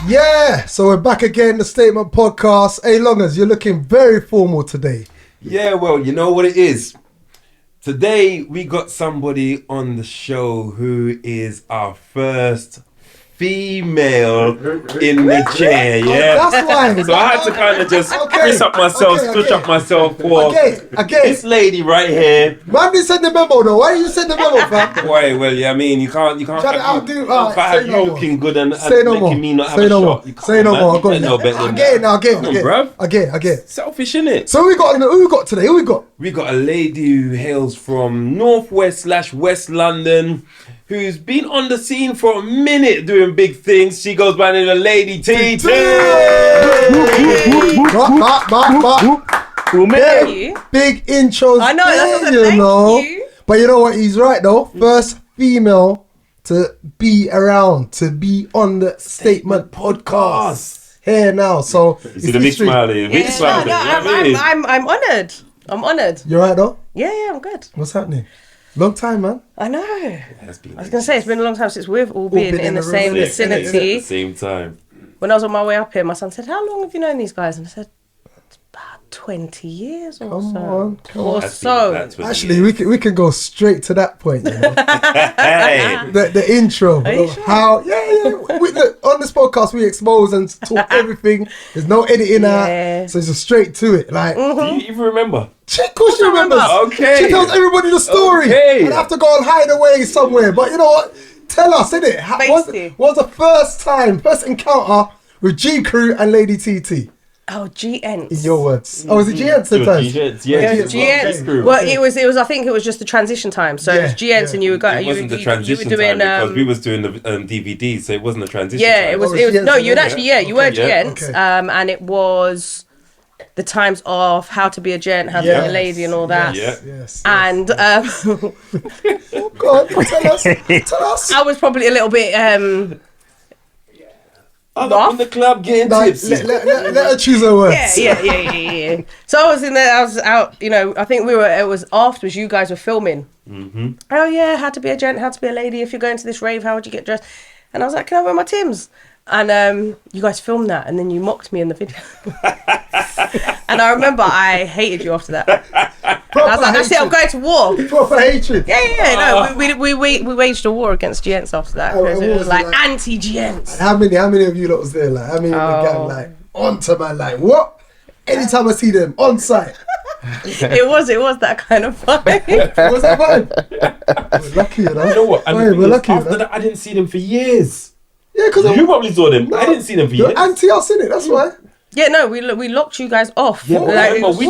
Yeah, so we're back again, the Statement Podcast. Hey, Longers, you're looking very formal today. Yeah, well, you know what it is. Today, we got somebody on the show who is our first female in the chair, yeah? Oh, that's why. So I had to kind of just twist up myself, switch up myself for this lady right here. Man, you send the memo though. Why you send the memo, fam? Why? Well, yeah, I mean, you can't Try to outdo. if I had you looking good and say no more. making me not have say a no shot. more. Say no more. Again. Again. Selfish, innit? So who we got today? Who we got? We got a lady who hails from Northwest/West London, who's been on the scene for a minute doing big things. She goes by the name of Lady TT. Big intros. I know, that's what I said, thank you. But you know what? He's right though. First female to be around, to be on the Statement Podcast. Here now. So you see the big smile here. Big smile. I'm honoured. I'm honoured. You right though? Yeah, I'm good. What's happening? Long time, man. I know. I was going to say, it's been a long time since we've all been in the same vicinity. At the same time. When I was on my way up here, my son said, how long have you known these guys? And I said, it's about 20 years or so. Come on. Actually, we can go straight to that point. You know? Hey. The intro. Are you sure? How? Yeah. On this podcast, we expose and talk everything. There's no editing out. So it's just straight to it. Like, do you even remember? Of course she remembers. Okay. She tells everybody the story. Okay. And I have to go and hide away somewhere. But you know what? Tell us, innit? What was the first encounter with GCrew and Lady TT? Oh, GEnts. In your words. Oh, was it GEnts sometimes? GEnts, yeah. GEnts. Well, it was. I think it was just the transition time. So it was GEnts, and you were going. It wasn't the transition time because we was doing the DVD, so it wasn't the transition. Yeah, time. it was. No, you'd actually. Yeah, you were GEnts. And it was the times of how to be a gent, how to be a lady, and all that. Yes. And oh God, tell us. I was probably a little bit. I'm up in the club getting tipsy. Let her choose her words. Yeah. So I was in there. I was out. You know, I think it was afterwards. You guys were filming. Mm-hmm. Oh yeah, how to be a gent, how to be a lady. If you're going to this rave, how would you get dressed? And I was like, can I wear my Tims? And you guys filmed that, and then you mocked me in the video. And I remember I hated you after that. I was like, that's it, I'm going to war. Proper hatred. Yeah. No, we waged a war against GEnts after that. It was like anti-GEnts. How many of you lot was there? Like, how many of the gang, like, onto man, like, what? Anytime I see them, on site. It was that kind of vibe. Was that vibe? We're lucky, you know? You know what? We're lucky, after that, I didn't see them for years. Yeah, because you probably saw them. I didn't see them for years. You're anti us, innit? That's why. Yeah, no, we locked you guys off. Yeah, we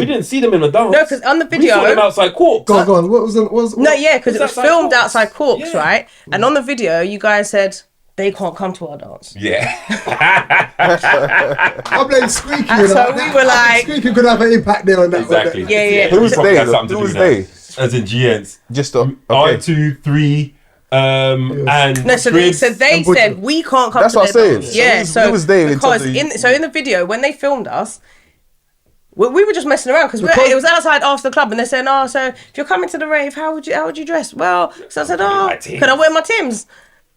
didn't see them in the dance. No, because on the video, we saw them outside Corks. Go on. What was? No, yeah, because it was filmed outside Corks, right? And on the video, you guys said they can't come to our dance. Yeah. I blame Squeaky. You know? So we were like, Squeaky could have an impact there on that. Exactly. Yeah. Who's they? As in GEnts. Just okay. 1, 2, 3. And no, so they said we can't come. That's to what I'm their saying. Yeah, so was they because in the video when they filmed us, we were just messing around because it was outside after the club, and they said, "Oh, so if you're coming to the rave, how would you dress?" Well, so I said, "Oh, can I wear my Tims?"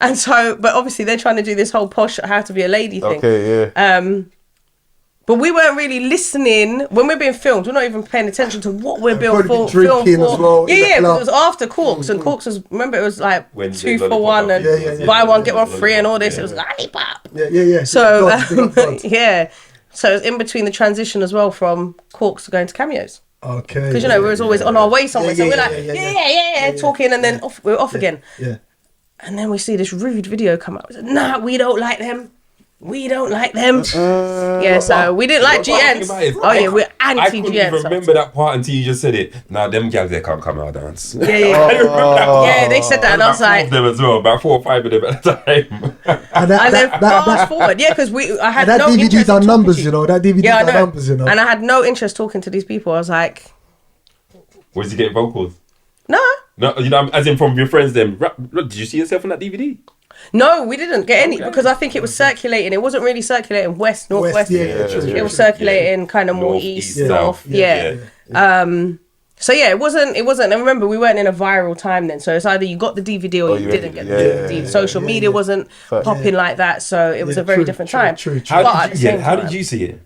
And so, but obviously they're trying to do this whole posh how to be a lady thing. Okay, yeah. But we weren't really listening when we're being filmed. We're not even paying attention to what we're being filmed for. As well, yeah, because it was after Corks, and Corks was, remember, it was like Wednesday, 2 for 1 and buy one get one free and all this. It was lollipop. Yeah. So yeah, so it was in between the transition as well from Corks to going to cameos. Okay. Because we was always on our way somewhere, so we're like talking, and then we're off again. Yeah. And then we see this rude video come up. We said, nah, we don't like them. We don't like them. So we didn't like GEnts. Oh yeah, we're anti-GEnts. I couldn't even remember that part until you just said it. Nah, them gals, they can't come out dance. Yeah. I remember that part. Yeah, they said that, and I was like, them as well, about 4 or 5 of them at a time. And then fast forward, yeah, because I had that no DVD interest done in numbers, you know. That DVD done numbers, you know. And I had no interest talking to these people. I was like, where's he getting vocals? No, you know, as in from your friends. Them, did you see yourself on that DVD? No, we didn't get any because I think it was circulating. It wasn't really circulating northwest. Yeah, it was circulating kind of more east, north. Yeah. So yeah, it wasn't. And remember, we weren't in a viral time then. So it's either you got the DVD or you didn't get the DVD. Social media wasn't popping like that, so it was a very different time. True. How did you see it?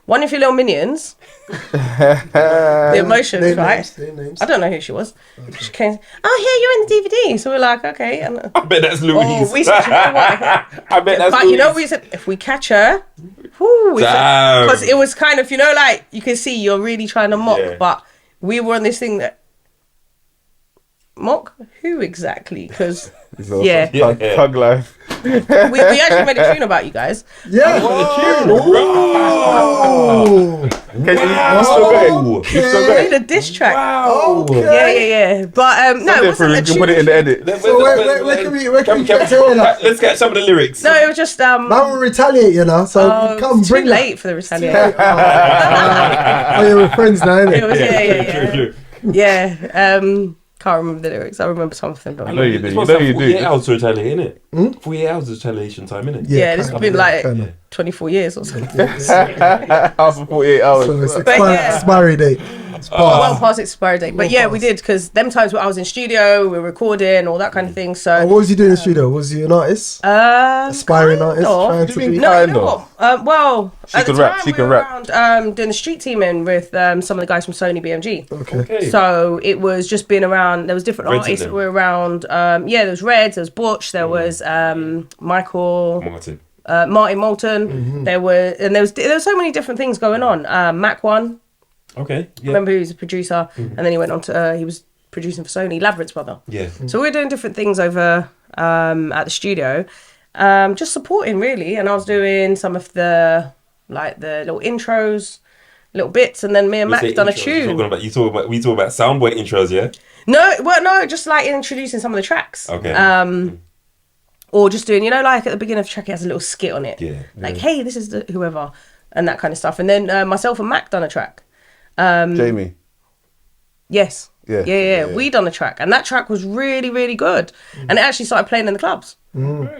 One of your little minions, the emotions, right? Names. I don't know who she was. Okay. She came. Oh, yeah, you're in the DVD. So we're like, okay. And, I bet that's Louise. oh, we said, you know what? I bet that's But Louise. you know, we said if we catch her, because it was kind of, you know, like you can see you're really trying to mock, but we were on this thing that mock who exactly? Because Thug life. we actually made a tune about you guys. Yeah. Oh. Can you still go? We made a diss track. Wow. Yeah. But no, it wasn't a You can tune. put it in the edit. So where can we get to that? Let's get some of the lyrics. No, it was just Man will retaliate, you know. So come it's bring too that. late for the retaliation. Oh, yeah, we're friends now, It innit? was, True. yeah. Can't remember the lyrics. I remember some of them. But I know you do. It's You about know you 48 do. hours to retaliate, innit? 48 hours of retaliation time, innit? Yeah, this has been like kinda. 24 years or something. House for 48 hours. So it's But yeah. expiry date. It's Well past. past expiry date. But Well yeah, past. we did, because them times where I was in studio, we were recording, all that kind of thing. And So, what was you doing in the studio? Was you an artist? Aspiring kind artist? of. Trying to be? No, you Kind know what? Well, She at the could rap, time she we can were rap. around doing the street teaming with some of the guys from Sony BMG. Okay. So it was just being around. There was different Reds in artists them. that were around. There was Reds, there was Butch, there was Michael, Martin. Martin Moulton. There was so many different things going on. Mac One, Okay. Yeah. remember, he was a producer, and then he went on to he was producing for Sony, Labyrinth's brother. Yeah. So we were doing different things over at the studio, just supporting really. And I was doing some of the little intros, little bits, and then me and You Mac say done a intros, tune. we talk about soundboy intros, yeah? No, just like introducing some of the tracks. Okay. Or just doing, like at the beginning of the track, it has a little skit on it. Yeah. Like, hey, this is the whoever, and that kind of stuff. And then myself and Mac done a track. Jamie. Yes. Yeah. We done a track, and that track was really, really good. And it actually started playing in the clubs.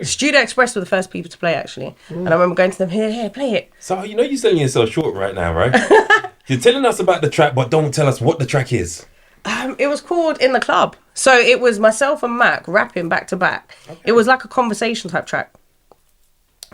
Studio Express were the first people to play, actually. And I remember going to them, here, play it. So, you're selling yourself short right now, right? You're telling us about the track, but don't tell us what the track is. It was called In the Club. So it was myself and Mac rapping back to back. Okay. It was like a conversation type track.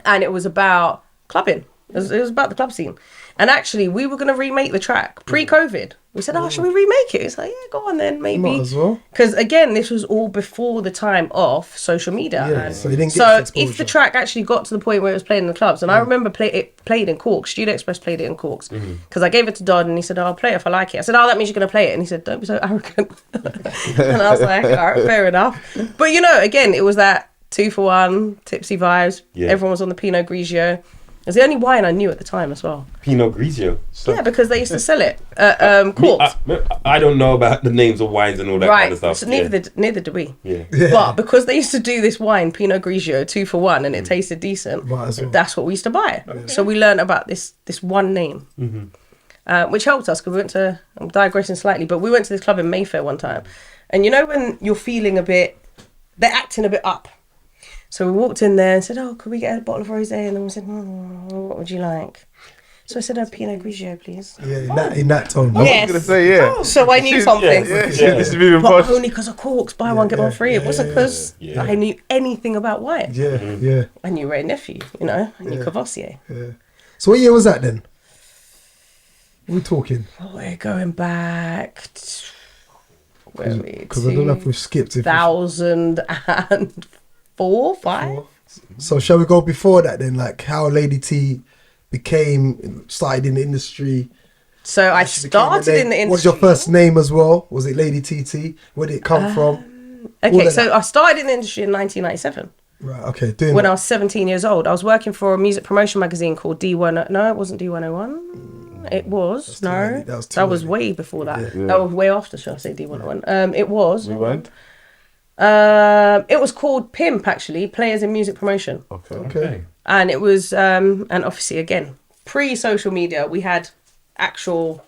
And it was about clubbing. It was about the club scene. And actually, we were going to remake the track pre-COVID. We said, should we remake it? It's like, yeah, go on then, maybe. Might as well. Because again, this was all before the time of social media. Yeah, so you didn't get so this exposure. if the track actually got to the point where it was playing in the clubs, and I remember it played in Corks, Studio Express played it in Corks, because I gave it to Dodd and he said, I'll play it if I like it. I said, that means you're going to play it. And he said, don't be so arrogant. And I was like, all right, fair enough. But again, it was that 2 for 1, tipsy vibes. Yeah. Everyone was on the Pinot Grigio. It was the only wine I knew at the time as well. Pinot Grigio. Yeah, because they used to sell it at Corks. I don't know about the names of wines and all that kind of stuff. So neither do we. Yeah. But because they used to do this wine, Pinot Grigio, 2 for 1, and it tasted decent, Might as well. that's what we used to buy. So we learned about this one name, which helped us because we went to, I'm digressing slightly, but we went to this club in Mayfair one time. And when you're feeling they're acting a bit up. So we walked in there and said, could we get a bottle of rosé? And then we said, what would you like? So I said, a Pinot Grigio, please. Yeah, in that tone. Yes. I was going to say, yeah. So I knew something. This is moving But posh. only because of Corks, buy one, get one free. It wasn't because I knew anything about wine. Yeah. I knew Ray Nephew, I knew Cavassier. Yeah. So what year was that then? We're talking. We're going back. Where are we? Because I don't know if we've skipped it. 2004, 5. So shall we go before that then? Like how Lady T started in the industry. So I started in the industry. What's your first name as well? Was it Lady TT? Where did it come from? Okay, so I started in the industry in 1997. Right, okay. When I was 17 years old. I was working for a music promotion magazine called D1. No, it wasn't D101. It was. No. That was way before that. Yeah. That was way after, shall I say, D101. It was. Rewind. It was called Pimp, actually, Players in Music Promotion. Okay. And it was, and obviously, again, pre-social media, we had actual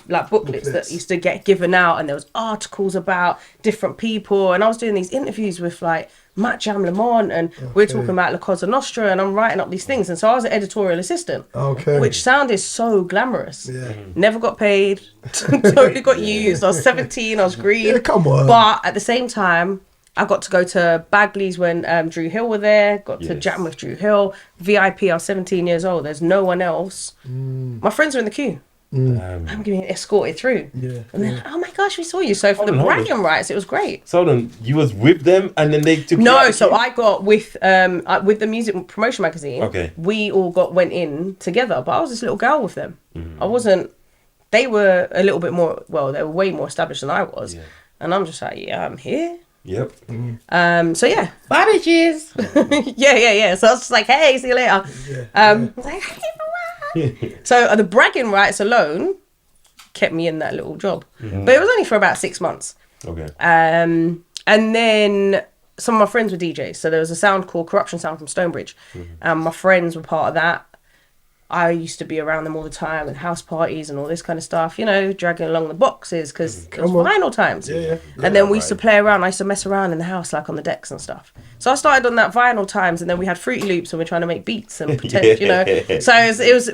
like booklets that used to get given out, and there was articles about different people, and I was doing these interviews with like Matt Jam Lamont, and we're talking about La Cosa Nostra, and I'm writing up these things, and so I was an editorial assistant, which sounded so glamorous. Never got paid, totally got used. I was 17, I was green, come on. But at the same time, I got to go to Bagley's when Drew Hill were there, got to jam with Drew Hill, VIP. I was 17 years old, there's no one else. My friends are in the queue. I'm getting escorted through, and then oh my gosh, we saw you. So for the bragging rights, it was great. So then you was with them, and then they took. No, so I got with the music promotion magazine. Okay, we all went in together, but I was this little girl with them. I wasn't. They were a little bit more. Well, they were way more established than I was, and I'm just like, yeah, I'm here. Yep. So yeah, bye bitches. yeah. So I was just like, hey, see you later. I was like, hey. So the bragging rights alone kept me in that little job, but it was only for about 6 months. Okay. And then some of my friends were DJs, so there was a sound called Corruption Sound from Stonebridge, and my friends were part of that. I used to be around them all the time at house parties and all this kind of stuff, you know, dragging along the boxes because it was vinyl times. And then we used to play around. I used to mess around in the house, like on the decks and stuff. So I started on that vinyl times, and then we had Fruity Loops, and we're trying to make beats and pretend, you know. So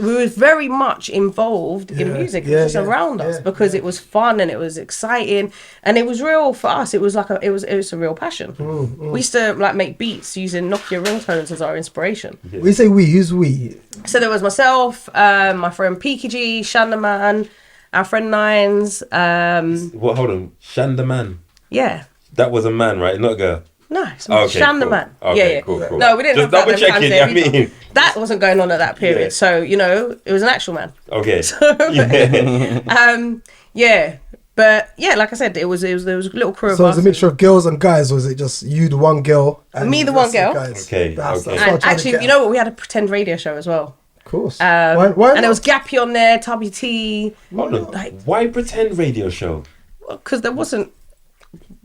we were very much involved in music. It was just around us because it was fun and it was exciting and it was real for us. It was like it was a real passion. We used to like make beats using Nokia ringtones as our inspiration. When you say we, who's we? So there was myself, my friend Peaky G, Shandaman, our friend Nines. Well, hold on, Shandaman. Yeah. That was a man, right? Not a girl. No, it's Shandaman. Cool. Okay, yeah. Cool. No, we didn't. Just have double checking. there. I mean, that wasn't going on at that period. Yeah. So you know, it was an actual man. Okay. So, yeah. But yeah, like I said, there was a little crew of us. So it was a mixture of girls and guys, or was it just you, the one girl, and Me, the one girl? Guys? Okay. That's And what I'm trying to actually, get you know what? We had a pretend radio show as well. Of course. Why why and there was not? Gappy on there, Tubby T. Hold on. Why pretend radio show? Because there wasn't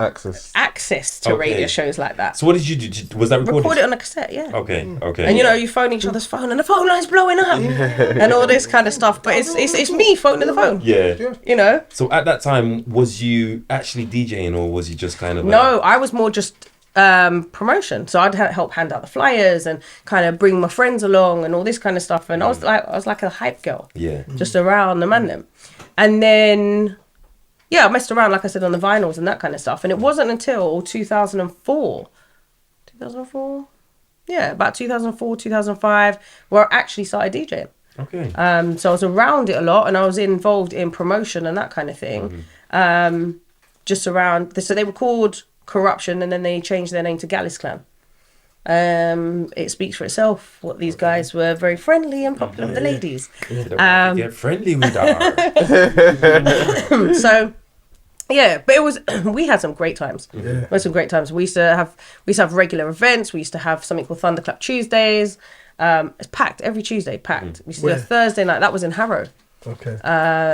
access to radio shows like that. So what did you do? Was that recorded? Record it on a cassette, yeah. Okay. And you know, you phone each other's phone, and the phone line's blowing up, and all this kind of stuff. But it's me phoning the phone. Yeah. You know. So at that time, was you actually DJing, or was you just kind of? No, I was more just promotion. So I'd help hand out the flyers and kind of bring my friends along and all this kind of stuff. And I was like a hype girl. Yeah. Just around the man them, and then. Yeah, I messed around, like I said, on the vinyls and that kind of stuff. And it wasn't until 2004? Yeah, about 2004, 2005, where I actually started DJing. Okay. So I was around it a lot, and I was involved in promotion and that kind of thing. Just around... So they were called Corruption, and then they changed their name to Gallus Clan. It speaks for itself. What these guys were very friendly and popular with the ladies. Get friendly with her. So, yeah, but it was. We had some great times. We had some great times. We used to have regular events. We used to have something called Thunderclap Tuesdays. It's packed every Tuesday. Packed. We used to do a Thursday night. That was in Harrow. Okay.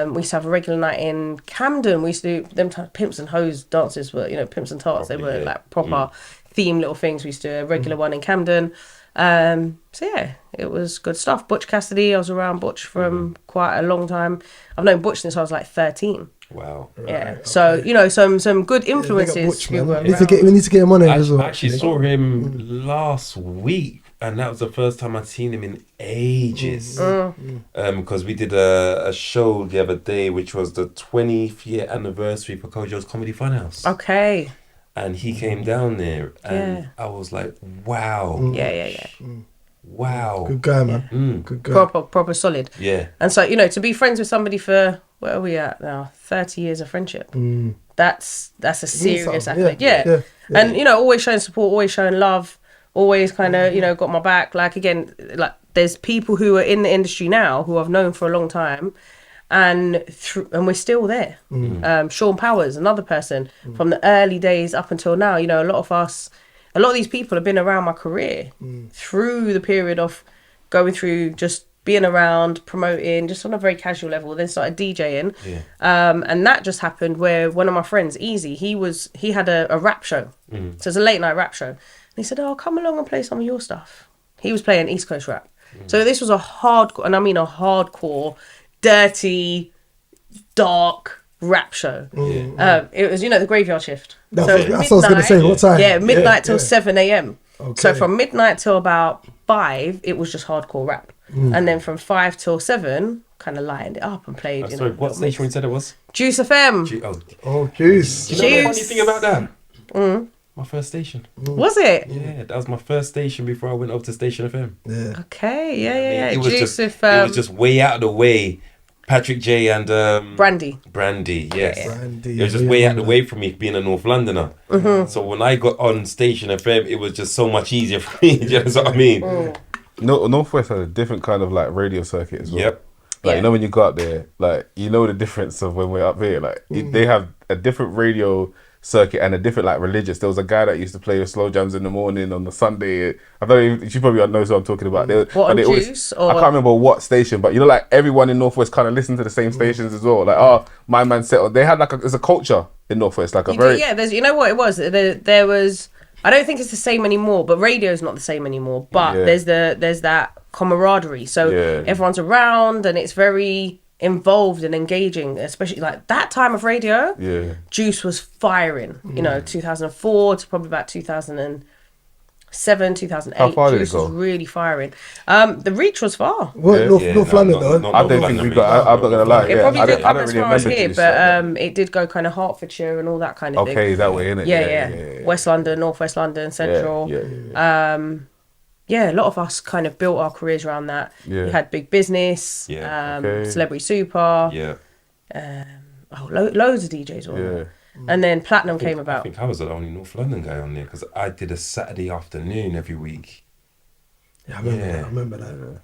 We used to have a regular night in Camden. We used to do them pimps and hoes dances. Were pimps and tarts. They were like proper. Theme little things. We used to do a regular one in Camden. So yeah, it was good stuff. Butch Cassidy, I was around Butch from quite a long time. I've known Butch since I was like 13. Wow. Yeah. So you know, some good influences. Butch, we need to get him on it as well. I actually saw him last week, and that was the first time I'd seen him in ages. Because we did a show the other day, which was the 20th year anniversary for Kojo's Comedy Funhouse. Okay. And he came down there, and I was like, wow. Yeah. Wow. Good guy, man. Good guy. Proper solid. Yeah. And so, you know, to be friends with somebody for, where are we at now? 30 years of friendship. That's a serious accolade. Yeah. And, you know, always showing support, always showing love, always kind of, you know, got my back. Like, again, like, there's people who are in the industry now who I've known for a long time. And we're still there. Sean Powers, another person from the early days up until now. You know, a lot of these people have been around my career through the period of going through just being around, promoting, just on a very casual level. Then started DJing, and that just happened where one of my friends, Easy, he had a rap show, so it's a late night rap show. And he said, "Oh, come along and play some of your stuff." He was playing East Coast rap, so this was a hardcore, and I mean a hardcore. Dirty, dark rap show. It was, the graveyard shift. That's So what I was going to say. What time? Yeah, midnight till 7 a.m. Okay. So from midnight till about 5, it was just hardcore rap. And then from 5 till 7, kind of lightened it up and played. Sorry, what station you said it was? Juice FM. Oh, juice. You know the funny thing about that? My first station. Was it? Yeah, that was my first station before I went up to Station FM. Yeah. Okay, yeah. It was Juice just, FM. it was just way out of the way. Patrick J and Brandy. Yes. Brandy, It was just way out of the way for me being a North Londoner. So when I got on Station FM, it was just so much easier for me. Do you know what I mean? No, Northwest has a different kind of like radio circuit as well. Yep. Like, when you go up there, like, the difference of when we're up here. Like, they have a different radio circuit and a different, like, religious. There was a guy that used to play slow jams in the morning on the Sunday. I don't know, you probably know who I'm talking about. What, on Juice? I can't remember what station, but, like, everyone in Northwest kind of listened to the same stations as well. Like, my man set, they had, like, there's a culture in Northwest, like, there's, you know what it was? There was, I don't think it's the same anymore, but radio's not the same anymore. But there's that camaraderie. So everyone's around and it's very involved and engaging, especially like that time of radio. Juice was firing, 2004 to probably about 2007, 2008. How far did it Juice go? was really firing. The reach was far. What, North London, though? I don't think we got, I'm not going to lie. It probably didn't I come don't as really far as remember here, Juice but like it did go kind of Hertfordshire and all that kind of thing. Okay, that way, innit? Yeah. West London, North West London, Central. A lot of us kind of built our careers around that. We had Big Business, Celebrity Super, loads of DJs on there. And then Platinum came I about. think I was the only North London guy on there because I did a Saturday afternoon every week. Yeah, I remember that.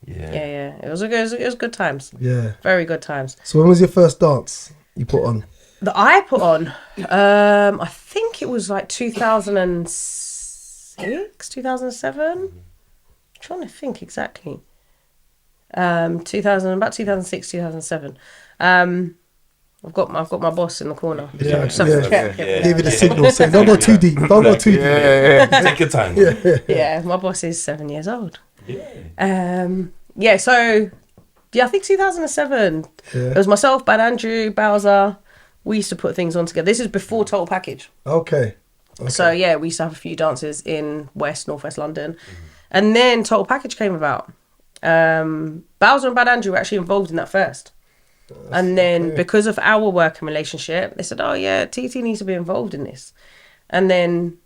Yeah. It was good times. Yeah. Very good times. So when was your first dance you put on? That I put on, I think it was like 2006, 2007. I'm trying to think exactly. 2006, 2007 I've got my boss in the corner. Give you the Yeah. signal saying don't go too deep. Don't go too deep. Take your time. Yeah, my boss is 7 years old. So I think 2007. It was myself, Bad Andrew, Bowser. We used to put things on together. This is before Total Package. Okay. So we used to have a few dances in Northwest London, and then Total Package came about. Bowser and Bad Andrew were actually involved in that first. And then because of our working relationship, they said, oh yeah, TT needs to be involved in this. And then,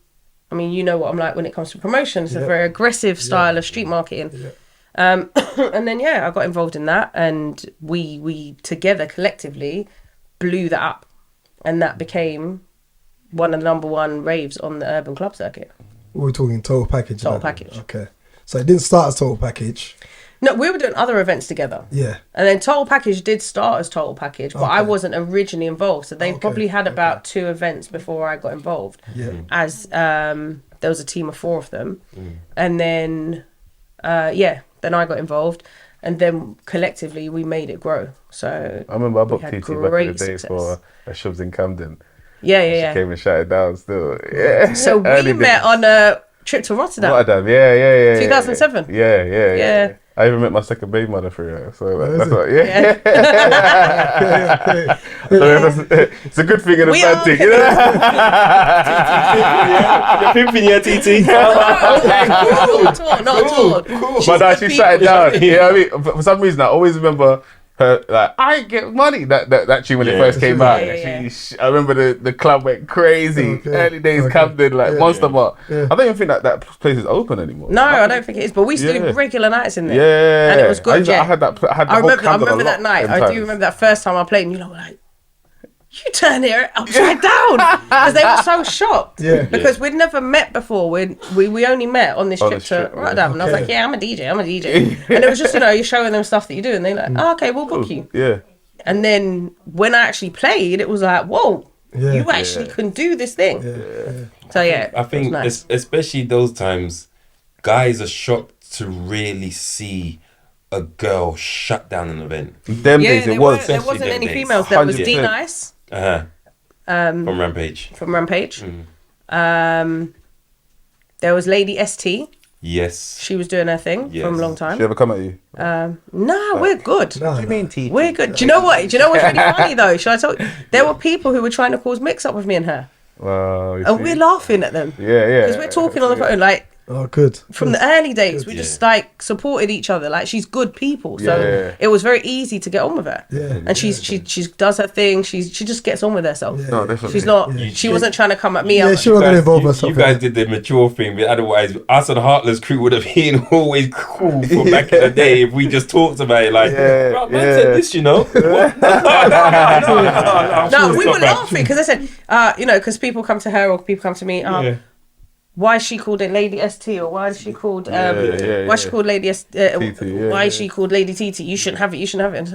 I mean, you know what I'm like when it comes to promotion. It's a very aggressive style of street marketing. And then, I got involved in that. And we together, collectively, blew that up. And that became one of the number one raves on the urban club circuit. We're talking Total Package. Total Package. Okay. So it didn't start as Total Package. No, we were doing other events together. Yeah. And then Total Package did start as Total Package, but I wasn't originally involved. So they probably had about 2 events before I got involved. Yeah. As there was a team of 4 of them. And then, then I got involved. And then collectively we made it grow. So I remember I booked had TT back in the great day success. for a Shubs in Camden. She Yeah. came and shut it down still. Yeah. So we met on a trip to Rotterdam. Rotterdam, yeah. 2007. Yeah. I even met my second baby mother through her. So that's what, So it's a good thing and a bad thing, you know? You're pimping your TT. Not at all. Cool. But now she shut it down. You know what I mean? For some reason, I always remember her, like, I get money. That tune when it first came out. Yeah. I remember the club went crazy. Early days Camden, like Monster Bar. I don't even think that place is open anymore. No, I don't think it is. But we used to do regular nights in there. Yeah. And it was good. I had the whole Camden I remember a that lot night. in I do times. remember that first time I played, and you know, like, you turn it upside down, because they were so shocked. Because we'd never met before. We only met on this trip to Rotterdam, and I was like, I'm a DJ, and it was just, you're showing them stuff that you do, and they're like, okay, we'll book you. Yeah. And then when I actually played, it was like, whoa, you actually can do this thing. So I think nice. especially those times, guys are shocked to really see a girl shut down an event. Them days it was. There wasn't any days. females. There was 100%. D-Nice. From Rampage. There was Lady ST. Yes. She was doing her thing Yes. from a long time. She ever come at you? Nah, we're good. Nah, What do you mean, T? We're good. Do you know what? Do you know what's really funny though? Should I tell you? There were people who were trying to cause mix-up with me and her, Well, you and see? we're laughing at them Yeah. because we're talking on the phone like. Oh, good. From the early days, we just like supported each other. Like she's good people, so Yeah. it was very easy to get on with her. Yeah. And she does her thing. She just gets on with herself. Yeah. No, definitely. She's not. She wasn't trying to come at me. Yeah, I'm she wasn't involved You herself. guys did the mature thing, but otherwise, us and Heartless Crew would have been always cool from back in the day if we just talked about it. Like, Yeah, "Right, man yeah. said this, you know. What? no, we were Stop that. laughing because I said, because people come to her or people come to me. Yeah. Why is she called it Lady ST or why is she called why is she called Lady why is she called Lady TT? You shouldn't have it. You shouldn't have it. And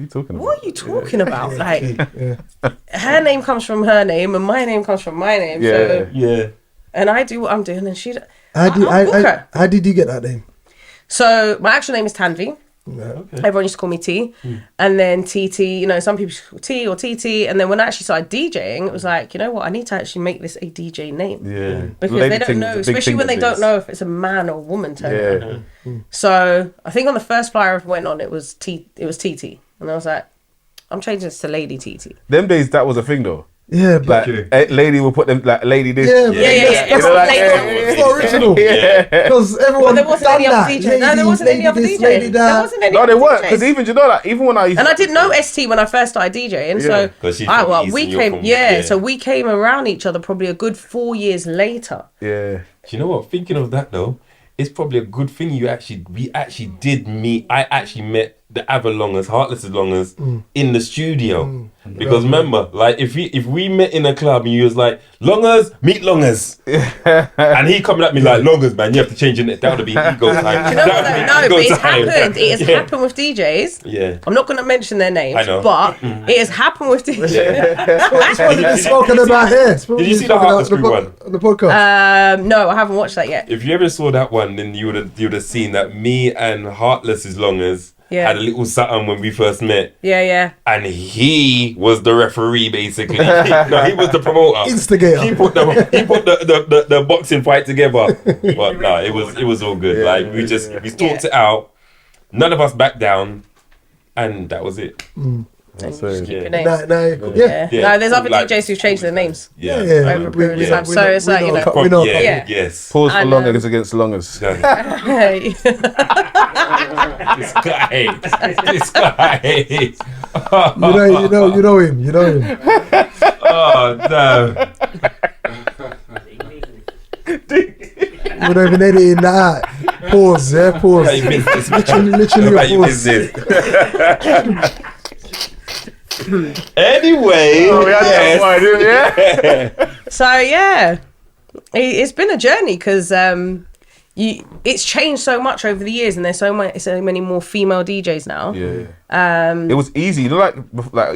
it's like, What are you talking about? what are you talking about? Like Yeah. her name comes from her name and my name comes from my name. Yeah. So, Yeah. and I do what I'm doing and she. How did I'll book her. how did you get that name? So my actual name is Tanvi. Yeah. Everyone used to call me T, and then TT. Some people used to call T or TT, and then when I actually started DJing, it was like, you know what, I need to actually make this a DJ name. Yeah. Because Lady they don't thing know, is a big especially thing when they these don't days. know if it's a man or woman turning. Yeah. So I think on the first flyer I went on, it was TT, and I was like, I'm changing this to Lady TT. Them days, that was a thing though. Yeah, but Like, lady will put them like lady this. yeah, Yeah. That's Everyone not, like- it's not original. Yeah. Because everyone there wasn't done any other that. DJ. No, there wasn't any other this, DJ. lady There that. wasn't any No, they other weren't. DJs. Because even, you know, like, even when I used And I didn't know ST when I first started DJing, so 'Cause she's from East we and you're came, from- yeah. so we came around each other probably a good 4 years later. Yeah. Do you know what? Thinking of that though, it's probably a good thing we actually did meet. I actually met the Avalongers, Heartless Longers, in the studio. Because remember, like if we met in a club and you was like, Longers, meet Longers. And he coming at me like, Longers, man, you have to change it. That would be ego time. You know what? That No, would but be it's ego time. happened. It has Yeah. happened with DJs. Yeah. I'm not going to mention their names, I know. but it has happened with DJs. It's supposed to be spoken about here. It's supposed Did to you be see the spoken Heartless about Crew on one? on the podcast? No, I haven't watched that yet. If you ever saw that one, then you would have seen that me and Heartless's Longers Yeah. had a little something when we first met. Yeah. And he was the referee, basically. No, he was the promoter. Instigator. He put the boxing fight together. But no, it was all good. Like we talked it out. None of us backed down, and that was it. That's Just it. keep your Yeah. names. Yeah. Yeah. No, there's other Like- DJs who've changed their names. Yeah. Over a period of time. So it's like, you know. We know. Yeah. Yes. Pause for And, longers against longers. This guy. You know him. Oh no. We're not even editing that out. Pause, yeah, pause. About your business, man. Literally About a your pause. business. Anyway, Oh, we had that one, didn't we? Yeah. So yeah, it's been a journey because it's changed so much over the years, and there's so many more female DJs now. Yeah. It was easy. You know, like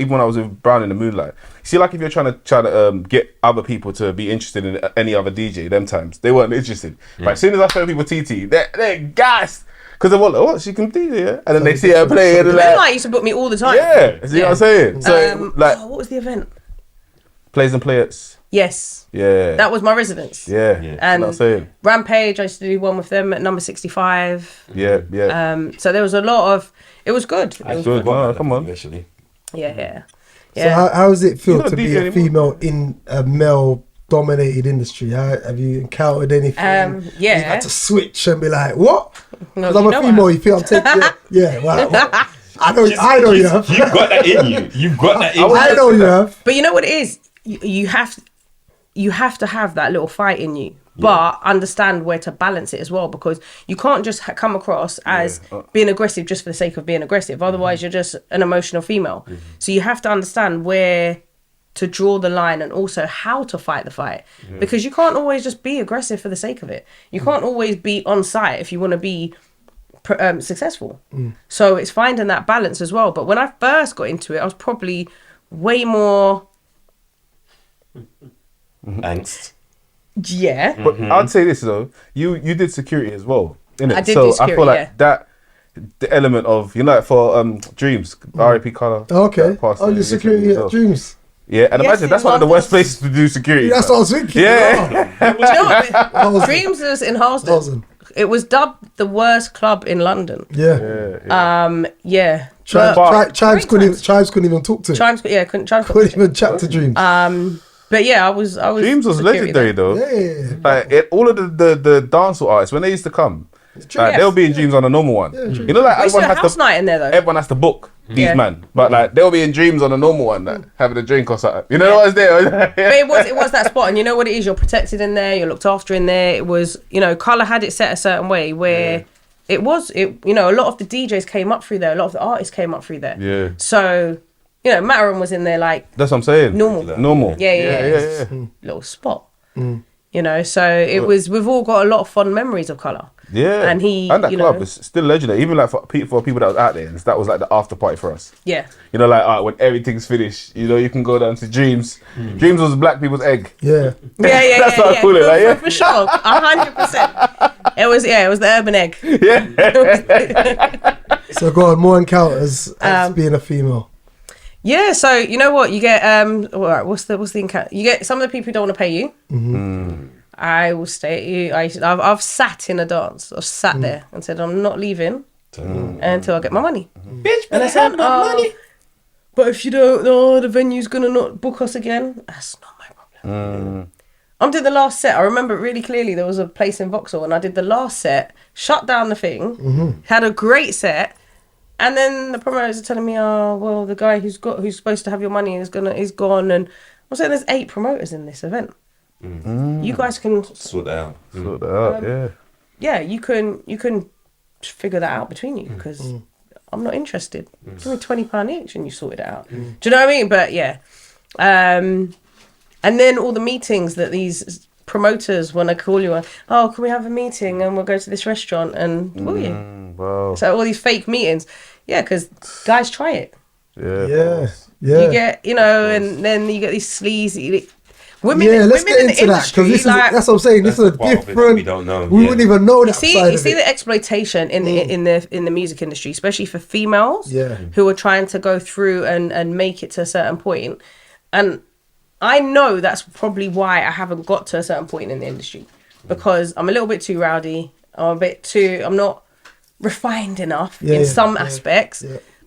even when I was with Brown in the Moonlight. See, like if you're trying to get other people to be interested in any other DJ, them times they weren't interested. But as soon as I show people TT, they're gassed because they want, oh, she can DJ, yeah? And then they see her play and they're Moonlight like, used to book me all the time. yeah. See what I'm saying? So what was the event? plays and players. Yes, Yeah. that was my residence. Yeah. And That's what I'm saying. Rampage, I used to do one with them at number 65. Yeah. So there was a lot of. It was good. It was Good. Oh, come on. Actually. Yeah. So how does it feel You're not to be DJ a anymore. female in a male-dominated industry? Have you encountered anything? Yeah. You had to switch and be like, what? No, Because I'm you a know female. what? You feel I'm taking it? Yeah. Well, I know you have. You've got that in you. You've got that in you. I know you have. But you know what it is? You have to have that little fight in you. But understand where to balance it as well, because you can't just come across as being aggressive just for the sake of being aggressive. Otherwise, you're just an emotional female. So you have to understand where to draw the line and also how to fight the fight. Because you can't always just be aggressive for the sake of it. You can't always be on site if you want to be successful. So it's finding that balance as well. But when I first got into it, I was probably way more... Angst. Yeah. But I'd say this though, you did security as well, innit? I did so do I security, feel like yeah. that the element of, you know, like for Dreams, R.I.P. Colour. Okay. that passed Oh, away your security recently at as well. Dreams. Yeah, and Yes, imagine that's in one of the worst London. places to do security. That's what I was thinking. Yeah. Do you know what? Halsden. Dreams was in Halsden. Halsden. It was dubbed the worst club in London. Yeah. Yeah. Chimes couldn't even talk to. Chimes Couldn't even chat to Dreams. But yeah, I was. Dreams was security legendary there. though. Like all of the dancehall artists when they used to come, like, they'll be in Dreams on a normal one. You know, like We used to everyone do a has house to. night in there though. Everyone has to book these Yeah. man, but like they'll be in Dreams on a normal one, like having a drink or something. You know what I was there? But it was that spot, and you know what it is. You're protected in there. You're looked after in there. It was, you know, Colour had it set a certain way where it was. You know, a lot of the DJs came up through there. A lot of the artists came up through there. Yeah. So, you know, Mataran was in there like That's what I'm saying. normal. Yeah. Little spot. You know, so it was. We've all got a lot of fond memories of Colour. Yeah, And he, that you club know, is still legendary. Even like for people that was out there, that was like the after party for us. yeah. You know, like when everything's finished, you know, you can go down to Dreams. Dreams was black people's egg. Yeah. Yeah. That's what I call it, like, yeah. For sure, 100%. It was the urban egg. So go on, more encounters as being a female. Yeah, so you know what you get. All right, what's the encounter? You get some of the people who don't want to pay you. I will stay at you. I've sat in a dance. I've sat there and said I'm not leaving until I get my money. Bitch, And I said, money. But if you don't, the venue's gonna not book us again. That's not my problem. I'm doing the last set. I remember it really clearly. There was a place in Vauxhall, and I did the last set. Shut down the thing. Had a great set. And then the promoters are telling me, oh, well, the guy who's supposed to have your money is gone. And I'm saying there's 8 promoters in this event. You guys can Sort that out. Sort that out, yeah. Yeah, you can figure that out between you because I'm not interested. Give me £20 each and you sorted it out. Do you know what I mean? But yeah, and then all the meetings that these promoters want to call you on. Oh, can we have a meeting and we'll go to this restaurant and will you? Wow. So all these fake meetings, yeah, because guys try it. Yeah. You get, you know, and then you get these sleazy women. Yeah, let's women get in the into that because industry, that's what I'm saying. This is a part of it that different. we don't know. We wouldn't even know that see side of it. the exploitation in the music industry, especially for females Yeah. who are trying to go through and make it to a certain point. And I know that's probably why I haven't got to a certain point in the industry because I'm a little bit too rowdy. I'm not refined enough in some aspects,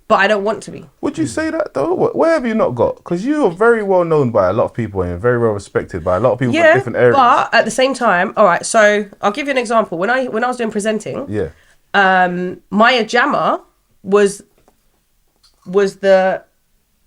but I don't want to be. Would you say that though? Where have you not got? Because you are very well known by a lot of people and very well respected by a lot of people from different areas. But at the same time, all right. So I'll give you an example. When I was doing presenting, Maya Jama was the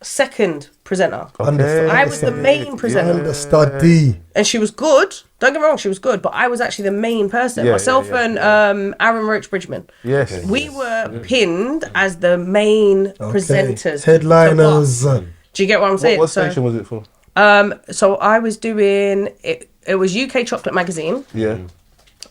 second presenter. I was the main presenter. Understudy. And she was good. Don't get me wrong, she was good. But I was actually the main person. Myself and Aaron Roach Bridgman. Yes. We were pinned as the main presenters. Headliners. Do you get what I'm saying? What station was it for? So I was doing it. It was UK Chocolate Magazine. Yeah.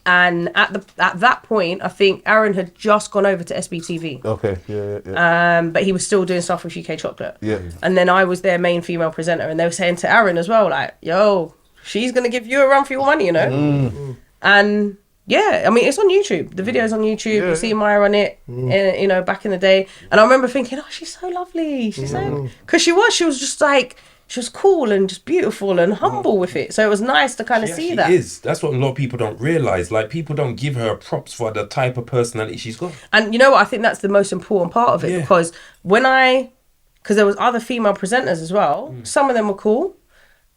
And at that point, I think Aaron had just gone over to SBTV. Okay. Yeah. But he was still doing stuff with UK Chocolate. Yeah. And then I was their main female presenter, and they were saying to Aaron as well, like, "Yo, she's gonna give you a run for your money, you know." And yeah, I mean, it's on YouTube. The video's on YouTube. You see Maya on it, you know, back in the day. And I remember thinking, "Oh, she's so lovely. She's so," because she was just like. She was cool and just beautiful and humble with it. So it was nice to kind of see that. That's what a lot of people don't realise. Like, people don't give her props for the type of personality she's got. And you know what? I think that's the most important part of it because because there was other female presenters as well. Some of them were cool.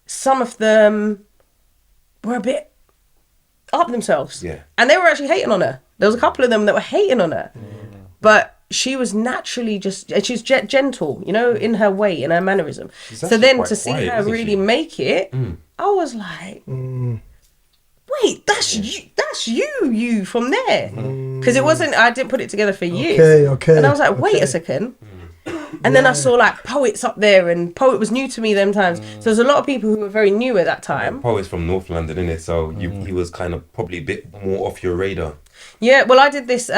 Some of them were a bit up themselves. Yeah. And they were actually hating on her. There was a couple of them that were hating on her. But she was naturally she's gentle, you know, in her way, in her mannerism. So then to see her really make it, I was like, wait, that's you from there. Because it wasn't, I didn't put it together for years. Okay. And I was like, wait a second. And then I saw like Poets up there, and Poet was new to me them times. So there's a lot of people who were very new at that time. Poet's from North London, innit? So he was kind of probably a bit more off your radar. Yeah, well, I did this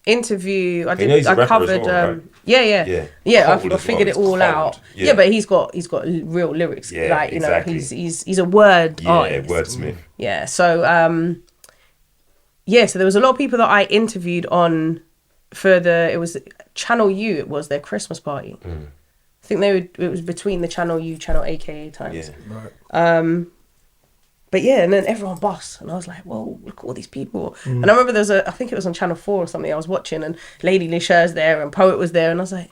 interview. I covered. Well, right? Yeah. I figured it all out. Yeah, but he's got real lyrics. Yeah, like you exactly. know, he's a word artist. Wordsmith. Yeah. So so there was a lot of people that I interviewed on it was Channel U. It was their Christmas party. I think it was between the Channel U, Channel AKA times. Yeah. But But yeah, and then everyone busts, and I was like, whoa, look at all these people. And I remember I think it was on Channel 4 or something I was watching, and Lady Lisha's there, and Poet was there, and I was like,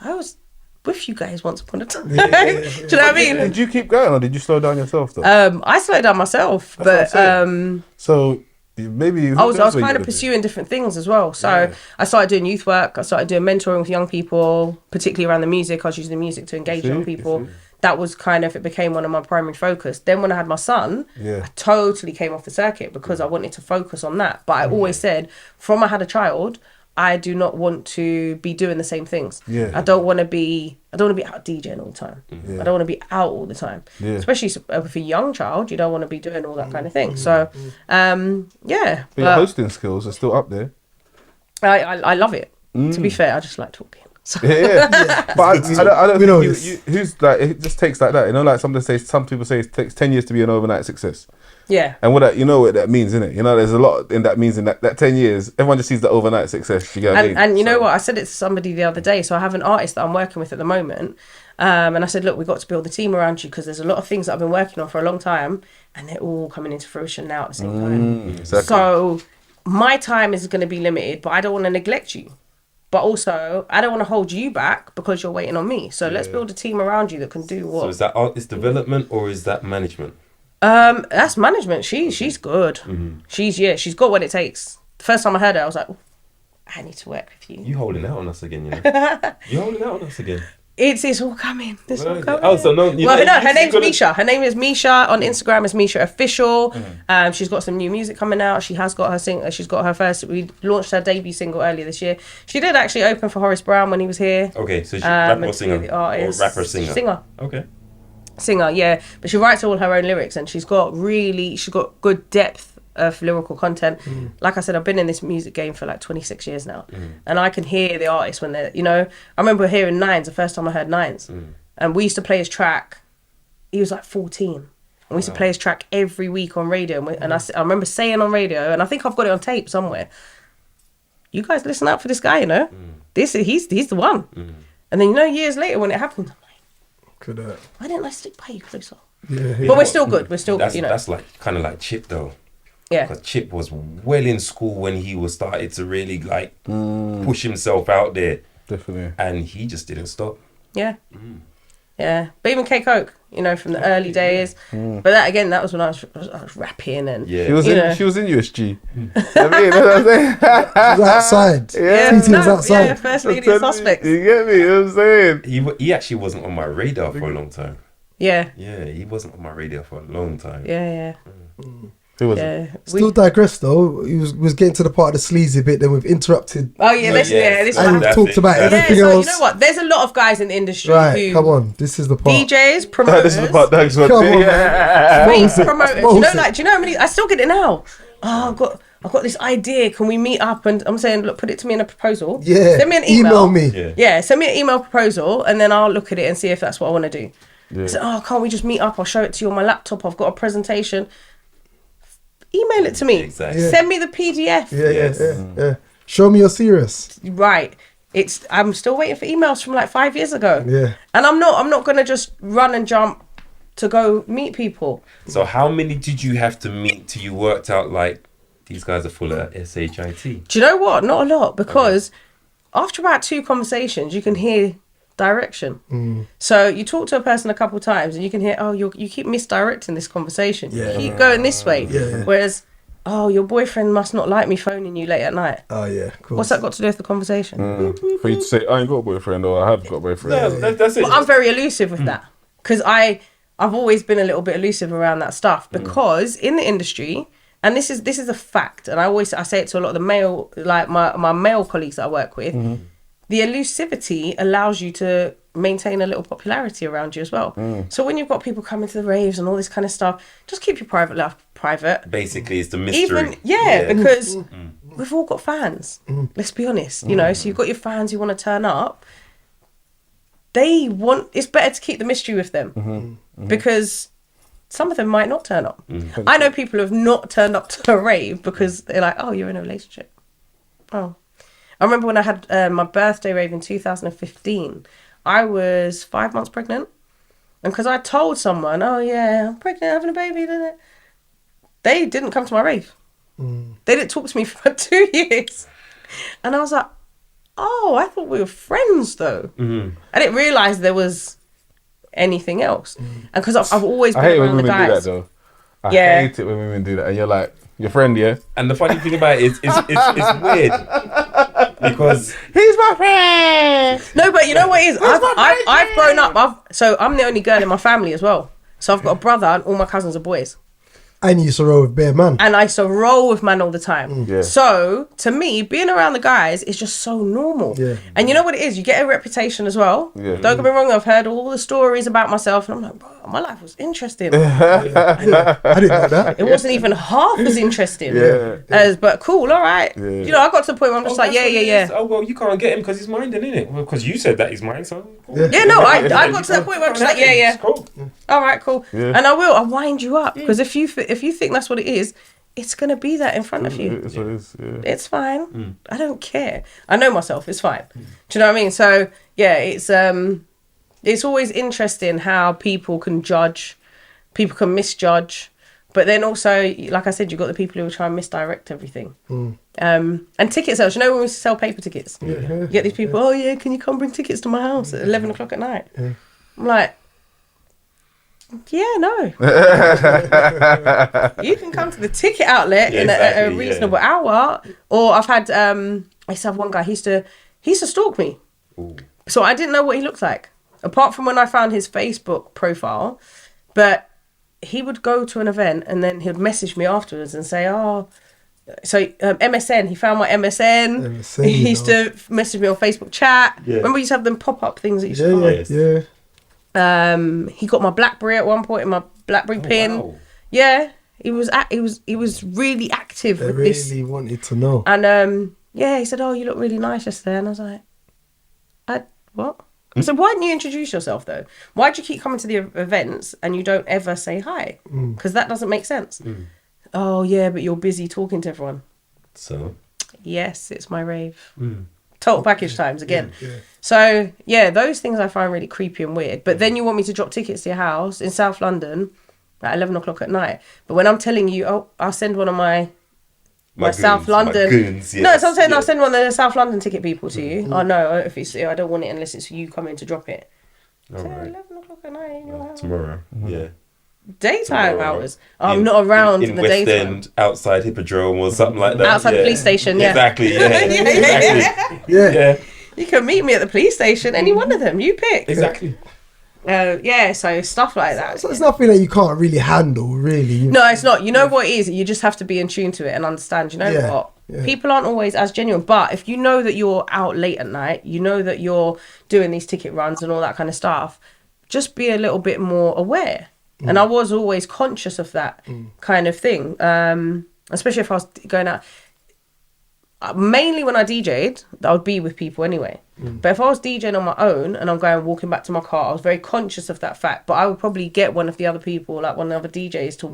I was with you guys once upon a time. Do you know what I mean? Did you keep going, or did you slow down yourself though? I slowed down myself, That's what I'm but saying. So maybe I was kind of pursuing different things as well. So I started doing youth work. I started doing mentoring with young people, particularly around the music. I was using the music to engage young people. That was kind of, it became one of my primary focus. Then when I had my son, I totally came off the circuit because I wanted to focus on that. But I always said, from I had a child, I do not want to be doing the same things. I don't want to be out DJing all the time. I don't want to be out all the time. Especially with a young child, you don't want to be doing all that kind of thing. So, yeah. But your hosting skills are still up there. I love it. To be fair, I just like talking. So. But I don't think who's like, it just takes like that. You know, like some people say it takes 10 years to be an overnight success. Yeah. And what that means, innit? You know, there's a lot in that means in that 10 years. Everyone just sees the overnight success. You get what I mean? And you know what? I said it to somebody the other day. So I have an artist that I'm working with at the moment. And I said, look, we've got to build a team around you because there's a lot of things that I've been working on for a long time and they're all coming into fruition now at the same time. Exactly. So my time is going to be limited, but I don't want to neglect you. But also, I don't want to hold you back because you're waiting on me. So let's build a team around you that can do what. So is that artist development or is that management? That's management. She's good. She's got what it takes. The first time I heard her, I was like, I need to work with you. You holding out on us again, you know? You holding out on us again. It's all coming. It's all coming. Oh, so no. Her name's Misha. Her name is Misha. On Instagram is Misha Official. She's got some new music coming out. She has got her she's got her first. We launched her debut single earlier this year. She did actually open for Horace Brown when he was here. Okay, so she's rapper or singer? Or rapper singer? Singer. Okay. Singer, yeah. But she writes all her own lyrics and she's got good depth of lyrical content. Like I said, I've been in this music game for like 26 years now. And I can hear the artists when they're, you know, I remember hearing Nines the first time I heard Nines. And we used to play his track. He was like 14. And we used to play his track every week on radio. And I remember saying on radio, and I think I've got it on tape somewhere, you guys listen out for this guy, you know? He's the one. And then, you know, years later when it happened, I'm like, why didn't I stick by you closer? But we're still good. We're still, you know. That's like kind of like Chip though. Yeah. Because Chip was well in school when he was started to really like push himself out there. Definitely. And he just didn't stop. Yeah. Yeah. But even K Coke, you know, from the early days. But that again, that was when I was rapping and Yeah. She was in USG. I mean, that's what I'm saying. She was outside. yeah, was outside. yeah, first lady of Suspects. You get me? You know what I'm saying? He actually wasn't on my radar for a long time. Yeah. Yeah, he wasn't on my radar for a long time. Yeah. Who was it? Yeah. Still digress though. He was getting to the part of the sleazy bit. Then we've interrupted. Oh yeah, this And one. we've talked about Yeah, everything so else. you know what? There's a lot of guys in the industry Right, who come on. This is the part. DJs, promoters, This is the part Dagz wants Come to on, hear. face Expose it, promoters. expose You know, it. like, do you know how many? I still get it now. Oh, I've got this idea. Can we meet up? And I'm saying, look, put it to me in a proposal. Yeah. Send me an email. me. Yeah, send me an email proposal, and then I'll look at it and see if that's what I want to do. Yeah. So, can't we just meet up? I'll show it to you on my laptop. I've got a presentation. Email it to me. Exactly. Yeah. Send me the PDF. Yeah. Show me you're serious. Right. I'm still waiting for emails from like 5 years ago. Yeah. And I'm not gonna just run and jump to go meet people. So how many did you have to meet till you worked out like these guys are full of SHIT? Do you know what? Not a lot, because after about 2 conversations, you can hear direction. So you talk to a person a couple of times and you can hear, you keep misdirecting this conversation. You keep going this way. Yeah. Whereas, your boyfriend must not like me phoning you late at night. Oh yeah, cool. What's that got to do with the conversation? For you to say, I ain't got a boyfriend or I have got a boyfriend. No, that's it. But I'm very elusive with that, because I've always been a little bit elusive around that stuff, because in the industry, and this is a fact, and I say it to a lot of the male, like my male colleagues that I work with, the elusivity allows you to maintain a little popularity around you as well. So when you've got people coming to the raves and all this kind of stuff, just keep your private life private. Basically, it's the mystery. Because we've all got fans. Let's be honest, you know. So you've got your fans who want to turn up. It's better to keep the mystery with them, because some of them might not turn up. I know people who have not turned up to a rave because they're like, oh, you're in a relationship. Oh. I remember when I had my birthday rave in 2015, I was 5 months pregnant. And because I told someone, oh yeah, I'm pregnant, having a baby, they didn't come to my rave. They didn't talk to me for 2 years. And I was like, oh, I thought we were friends though. I didn't realise there was anything else. And because I've always been I hate when around the women do guys. that though. I hate it when women do that. And you're like, your friend, yeah? And the funny thing about it is, it's weird because He's my friend! No, but you know what it is? I've grown up. So I'm the only girl in my family as well. So I've got a brother and all my cousins are boys. And you used to roll with bare man. And I used to roll with man all the time. Yeah. So to me, being around the guys is just so normal. Yeah. And you know what it is? You get a reputation as well. Yeah. Don't get me wrong, I've heard all the stories about myself and I'm like, bro, my life was interesting. I didn't know that. It wasn't even half as interesting. Yeah. But cool, all right. Yeah. You know, I got to the point where I'm just like, yeah. Oh well, you can't get him because he's mine, then, innit? Well, because you said that he's mine, so. Cool. Yeah, no, I got to that point where I'm just like, yeah. Cool. All right, cool. Yeah. And I'll wind you up because if you think that's what it is, it's gonna be that in front of you. So it's, yeah. It's fine. I don't care. I know myself. It's fine. Do you know what I mean? So yeah, it's always interesting how people can judge, people can misjudge, but then also, like I said, you've got the people who try and misdirect everything. And ticket sales. You know when we sell paper tickets, you get these people. Oh yeah, can you come bring tickets to my house at 11 o'clock at night? I'm like, yeah, no. You can come to the ticket outlet in a reasonable hour. Or I've had I used to have one guy. He used to stalk me. So I didn't know what he looked like, apart from when I found his Facebook profile. But he would go to an event and then he'd message me afterwards and say, oh. So MSN, he found my MSN. He used to message me on Facebook chat. Remember we used to have them pop-up things that you used to find? He got my BlackBerry at one point in my BlackBerry pin. Wow. Yeah, he was really active with this. Really wanted to know. And he said, "Oh, you look really nice yesterday." And I was like, "What?" I said, "Why didn't you introduce yourself though? Why do you keep coming to the events and you don't ever say hi? Because that doesn't make sense." Oh yeah, but you're busy talking to everyone. So. Yes, it's my rave. Total package times again. So yeah, those things I find really creepy and weird. But then you want me to drop tickets to your house in South London at 11 o'clock at night. But when I'm telling you, oh, I'll send one of my South London. Goons, yes. No, so I'm saying I'll send one of the South London ticket people to you. Oh no, if it's I don't want it unless it's you coming to drop it. All So right. 11 o'clock at night in your house. Tomorrow. Yeah. Daytime Tomorrow. hours. I'm not around in the West daytime. End, outside Hippodrome or something like that. Outside the police station, yeah. Exactly, yeah. Exactly. Yeah. You can meet me at the police station, any one of them, you pick. Exactly. So stuff like that. So it's nothing that you can't really handle, really. No, it's not. You know what it is? You just have to be in tune to it and understand. You know what? Yeah. People aren't always as genuine. But if you know that you're out late at night, you know that you're doing these ticket runs and all that kind of stuff, just be a little bit more aware. And I was always conscious of that kind of thing. Especially if I was going out. Mainly when I DJ'd, I would be with people anyway. But if I was DJing on my own and I'm walking back to my car, I was very conscious of that fact. But I would probably get one of the other people, like one of the other DJs, to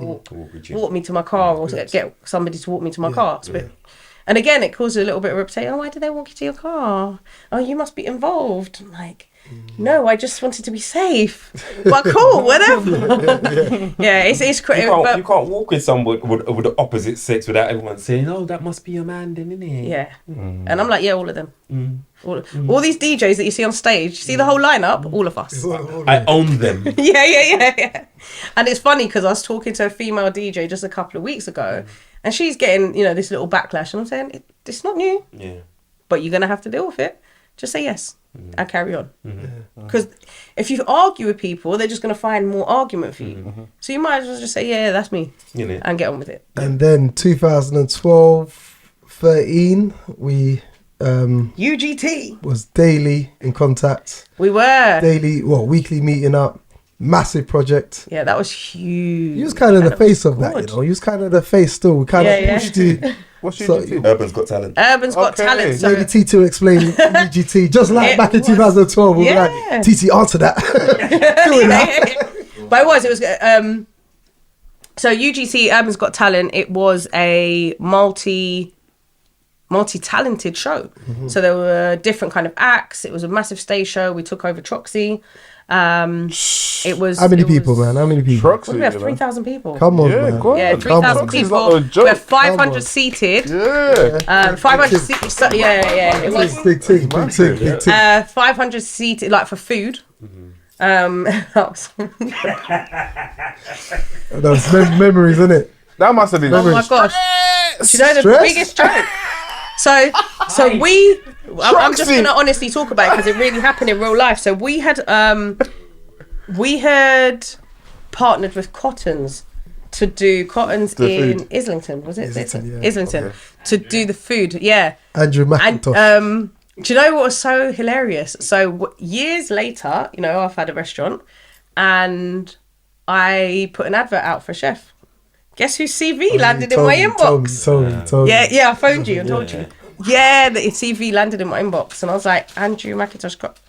walk me to my car, or to get somebody to walk me to my car. And again, it causes a little bit of reputation. Oh, why did they walk you to your car? Oh, you must be involved. I'm like, no, I just wanted to be safe. But cool, whatever. It's crazy. You can't walk with someone with the opposite sex without everyone saying, "Oh, that must be your man, then, innit?" Yeah. And I'm like, yeah, all of them. All these DJs that you see on stage, you see the whole lineup, all of us. I own them. Yeah. And it's funny because I was talking to a female DJ just a couple of weeks ago, and she's getting, this little backlash, and I'm saying, it's not new. Yeah. But you're going to have to deal with it. Just say yes and carry on. Because if you argue with people, they're just going to find more argument for you. So you might as well just say, yeah, that's me, and get on with it. And then 2012, 13, we UGT. was daily in contact. We were. Weekly meeting up. Massive project. Yeah, that was huge. You was kind of the face of that, You was kind of the face still. We kind of pushed you. What's So- UGT? Urban's Got Talent. Urban's Got Okay. Talent. So Maybe TT will explain UGT. Just like It back in was- 2012, we were Yeah. like, TT, answer that. Doing that. But it was so UGT, Urban's Got Talent, it was a multi-talented show. So there were different kind of acts. It was a massive stage show. We took over Troxy. It was How many people, man? How many people? What do we have? 3,000 people. Come on, Yeah, man. go on. Yeah, Come 3,000 on. It's people. not a joke. We have 500 Come on. seated. Yeah. 500 seated. So, yeah. It was Big thing, big thing, big thing. 500 seated, like for food. That was- Those memories, isn't it? That must have been. oh my gosh! Do you know the Stress? biggest joke? So I'm just gonna honestly talk about it because it really happened in real life. So we had partnered with Cottons to do Cottons The in food. Islington, was it? Islington, yeah. Islington to do the food. Yeah. Andrew And McIntosh. do you know what was so hilarious? So years later, you know, I've had a restaurant, and I put an advert out for a chef. Guess whose CV landed in my inbox? Told me. Yeah, I phoned you and told you. Yeah, the CV landed in my inbox, and I was like, Andrew McIntosh got.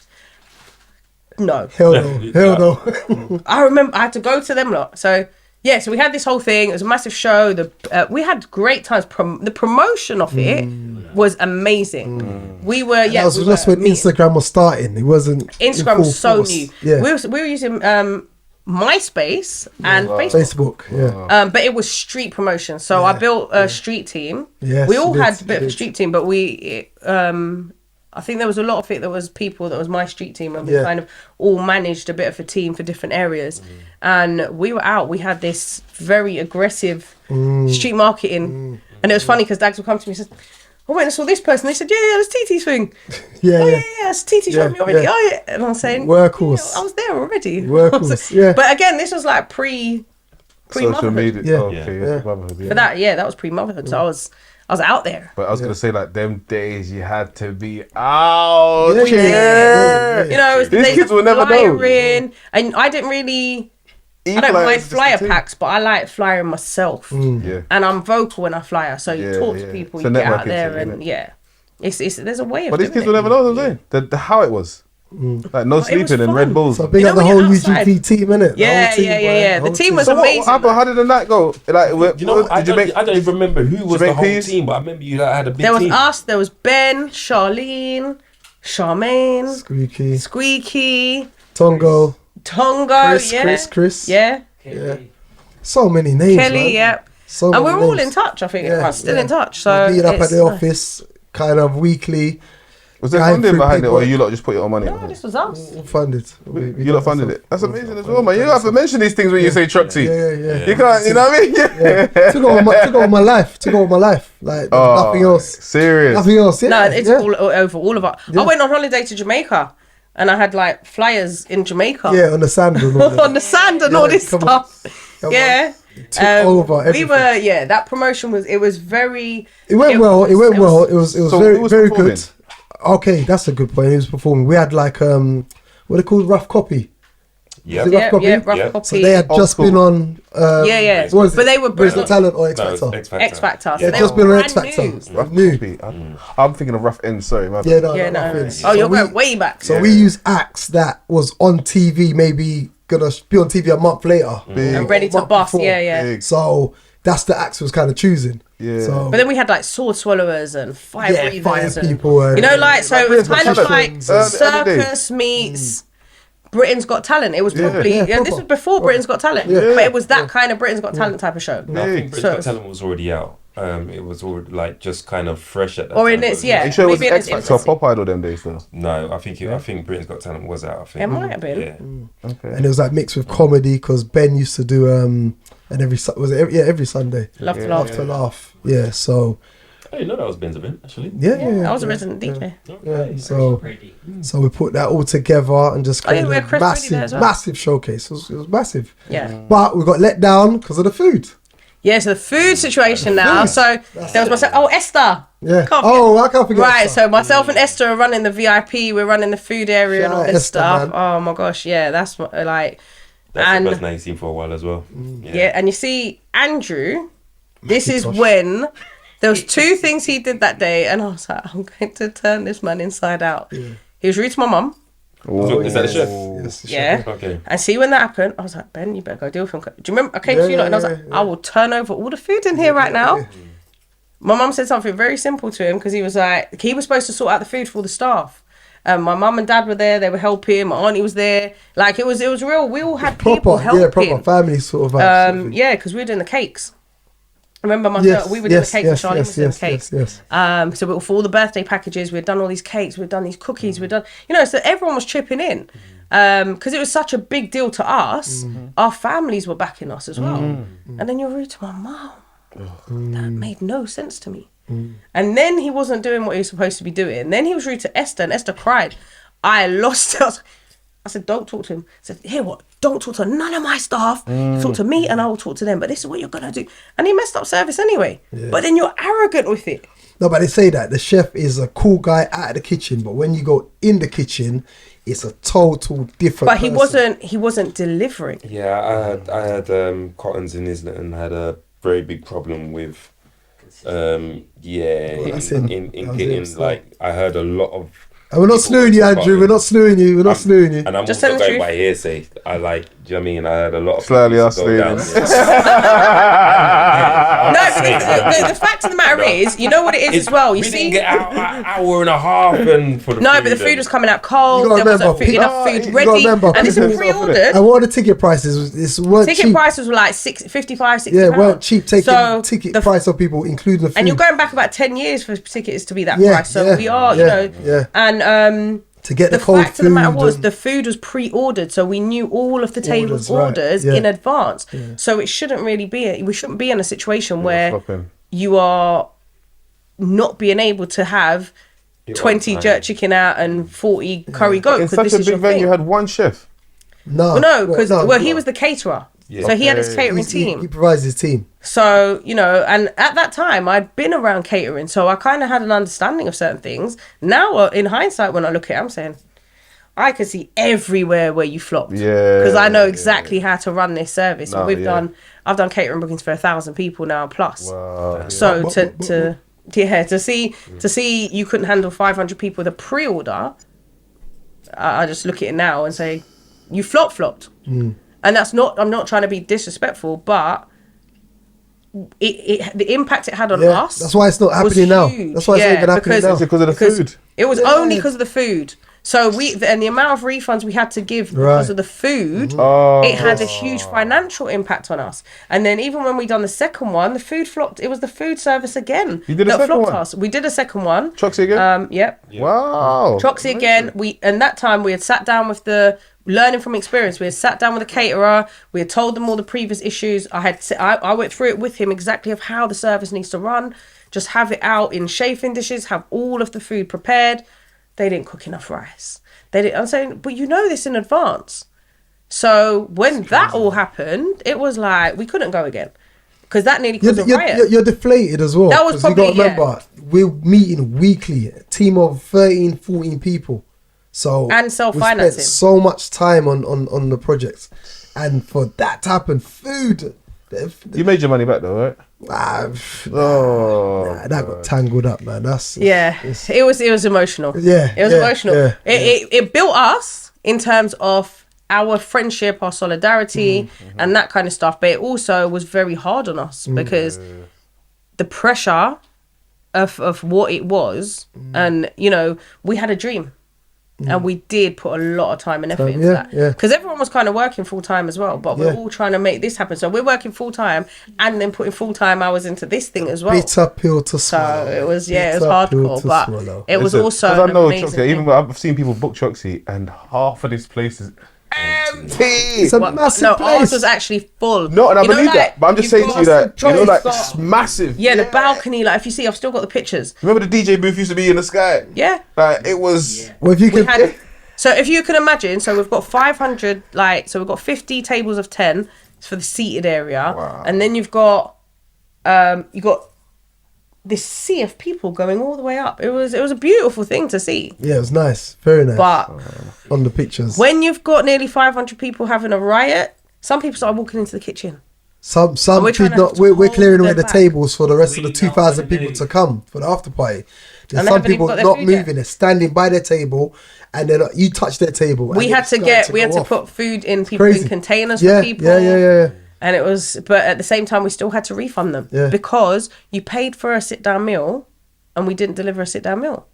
No, Hell no. I remember I had to go to them lot. So yeah, so we had this whole thing. It was a massive show. We had great times. The promotion of it was amazing. We were That was just when Instagram was starting. It wasn't. Instagram in was so full force. new. Yeah. We were using MySpace and Facebook. Facebook. Yeah. But it was street promotion. So I built a street team. Yes, we all you had did, a bit you of a did. street team, but I think there was a lot of it that was people that was my street team, and we Yeah. kind of all managed a bit of a team for different areas. And we were out. We had this very aggressive street marketing, and it was funny because Dagz would come to me and said, "I went and saw this person." They said, "Yeah, that's TT's thing." Yeah. It's TT showed me already. yeah. Oh yeah, and I was saying, Workhorse. "Yeah, I was there already. Workhorse, yeah. But again, this was like pre Social motherhood. media. Yeah. Oh, okay, Yeah. motherhood, yeah. For that was pre motherhood. So I was out there. But I was gonna say, like, them days you had to be out. Yeah, Yeah. You know, it was the These days kids of will never know. flyering, and I didn't really. I don't mind flyer packs, but I like flyering myself. Yeah. And I'm vocal when I flyer, so you Yeah, talk yeah. to people, It's a you get out networking there, thing, and innit? yeah, it's there's a way of. But these doing kids will it. never know what I'm saying. The how it was. Like no was sleeping and fun. Red Bulls. So big You up know the when whole you're outside? UGP team, innit? Yeah. The team was So amazing. what happened? How did the night go? Like, You know, I did you make? don't even remember who was make the whole peas? team, but I remember you had a big There was team. us, there was Ben, Charlene, Charmaine, Squeaky, Squeaky, Tongo, Tongo, Chris. yeah, So many names, Kelly, man. yeah. So And many we're all names. in touch, I think. Yeah, We're still yeah. in touch. So Meeting up at it's the office, kind of weekly. Was there Going funding through behind it, or people. you lot just put your own money? No, this was us. Funded. You lot funded it. That's amazing as well, man. You don't have to mention these things when you say Troxy. Yeah. You can't. You know what I mean? Yeah. Took over my life. Like nothing else. Serious. Nothing else. Yeah. No, it's yeah. all over all of us. Yeah. I went on holiday to Jamaica, and I had like flyers in Jamaica. Yeah, on the sand and all that. On the sand and all this come on. stuff. Come on. Yeah. Took over We everything. were, that promotion was very. It went well. It went well. It was So very who was very performing? good. Okay, that's a good point. He was performing. We had like what they called rough copy. Yeah. Is it rough copy? rough Yeah. copy. So they had Old just school. been on. Yeah. What is it? But they were Britain's Got Talent or X No, Factor. it's X Factor. X Factor. Yeah, they just were been on brand X Factor. new. Rough New. copy. I'm thinking of rough ends. Sorry, man. Yeah, no, Yeah, no, no. offense. Oh, you're we, going way back. So we use acts that was on TV, maybe gonna be on TV a month later. And ready to month bust. before. Yeah. Big. So that's the acts was kind of choosing. Yeah. So But then we had like sword swallowers and fire yeah, breathers. fire and, people. You know, like, so it was kind of like magicians. Early days. circus meets Britain's Got Talent. It was probably, Yeah, this proper. was before Britain's Got Talent. Yeah. But it was that kind of Britain's Got Talent type of show. No, I think Britain's So- Got Talent was already out. It was already like just kind of fresh at that Or time. in its, but- yeah. Are you sure it was maybe in X its Factor or infancy. Pop Idol them days though? No, I think Britain's Got Talent was out. I think It might have been. Yeah. Okay. and it was like mixed with comedy because Ben used to do and every Sunday. Love to laugh. Love to laugh. Yeah. So I didn't know that was Ben's event actually. yeah. I was a resident DJ. Yeah, so we put that all together and just Oh, yeah, created we had a Chris Brady there as well. massive showcase. It was massive. Yeah. But we got let down because of the food. Yeah, so the food situation now. So there was myself. Oh, Esther. Yeah. Can't I can't forget. Right, Esther. so myself and Esther are running the VIP. We're running the food area and Shout all out this Esther, stuff. man. Oh my gosh, yeah, that's like, That's and the best name you've seen for a while as well. yeah, and you see Andrew. This is Macintosh. when there was two things he did that day, and I was like, I'm going to turn this man inside out. He was rude to my mum. So, is that the chef? Yes, the Yeah. chef. Okay. And see, when that happened, I was like, Ben, you better go deal with him. Do you remember? I came to you lot and I was like, I will turn over all the food in here right now. My mum said something very simple to him because he was supposed to sort out the food for all the staff. My mum and dad were there. They were helping. My auntie was there. Like it was real. We all had people helping. Yeah, proper family sort of vibe. Yeah, because we were doing the cakes. Remember, we were doing the cakes. Charlie was doing the cakes. So for all the birthday packages, we had done all these cakes. We'd done these cookies. We'd done, so everyone was chipping in. Because it was such a big deal to us. Our families were backing us as well. And then you're rude to my mum. That made no sense to me. And then he wasn't doing what he was supposed to be doing. Then he was rude to Esther, and Esther cried. I lost it. I said, don't talk to him. I said, hear what? Don't talk to none of my staff. Talk to me and I will talk to them. But this is what you're going to do. And he messed up service anyway. Yeah. But then you're arrogant with it. No, but they say that the chef is a cool guy out of the kitchen. But when you go in the kitchen, it's a total different But he wasn't delivering. Yeah, I had Cottons in Islington had a very big problem with in getting like I heard a lot of. And we're not snooing you, Andrew. We're not snooing you. And I'm just also going by hearsay. I like, do you know what I mean? I heard a lot of slightly people go down. No, but the fact of the matter is, you know what it is as well. We didn't get an hour and a half and for the no, food but the food was coming out cold. There remember, wasn't enough food ready, and it's pre-ordered. And what are the ticket prices? This weren't ticket cheap. prices were like 55, 60 Yeah, pounds. weren't cheap. Taking ticket price of people, including the food. And you're going back about 10 years for tickets to be that price. So we are, and to get the fact of the matter was the food was pre-ordered, so we knew all of the tables orders in advance. So it shouldn't really be. We shouldn't be in a situation where you are not being able to have 20 jerk chicken out and 40 curry goat. In such a big venue, you had one chef. No, because he was the caterer. Yeah. So he had his catering team. He provides his team. So, and at that time, I'd been around catering, so I kind of had an understanding of certain things. Now, in hindsight, when I look at it, I'm saying, I can see everywhere where you flopped. Yeah. Because I know exactly how to run this service. No, I've done catering bookings for 1,000 people now plus. Wow. So to see you couldn't handle 500 people with a pre-order, I just look at it now and say, you flopped. And I'm not trying to be disrespectful, but the impact it had on us. That's why it's not happening now. That's why it's not even happening now. It's because of the food. It was only because of the food. So and the amount of refunds we had to give because of the food, it had a huge financial impact on us. And then even when we done the second one, the food flopped. It was the food service again. You did a second one? Us. We did a second one. Troxy again? Yep. Wow. Troxy again. And that time we had sat down with learning from experience. We had sat down with a caterer. We had told them all the previous issues. I went through it with him exactly of how the service needs to run. Just have it out in chafing dishes. Have all of the food prepared. They didn't cook enough rice. I'm saying, but you know this in advance. So when that all happened, it was like we couldn't go again because that nearly caused a riot. You're deflated as well. That was probably, you got to remember, we're meeting weekly, a team of 13, 14 people. So and self-financing. We spent so much time on the projects, and for that to happen, food. You made your money back though, right? That got tangled up, man. It was emotional. Yeah, it was emotional. It built us in terms of our friendship, our solidarity, and that kind of stuff. But it also was very hard on us because the pressure of what it was, and we had a dream. And we did put a lot of time and effort into that. Because everyone was kind of working full time as well. But we're all trying to make this happen. So we're working full time and then putting full time hours into this thing as well. Bitter pill to swallow. So it was hardcore. But it was also an amazing thing. Even I've seen people book Troxy and half of this place is empty. It's a massive place. Ours was actually full. No, and I believe that. But I'm just saying to you that, it's massive. Yeah, the balcony, like if you see, I've still got the pictures. Remember the DJ booth used to be in the sky? Yeah. Like, it was... Well, if you could... So if you can imagine, so we've got 500, so we've got 50 tables of 10 for the seated area. Wow. And then you've got this sea of people going all the way up. It was a beautiful thing to see. Yeah, it was nice. Very nice. But on the pictures, when you've got nearly 500 people having a riot, some people start walking into the kitchen. Some did not. We're clearing away the tables for the rest of the 2,000 people to come for the after party. There's some people not moving. They're standing by their table, and then you touch their table. We had to put food in people in containers for people. Yeah. And it was, but at the same time, we still had to refund them because you paid for a sit-down meal and we didn't deliver a sit-down meal.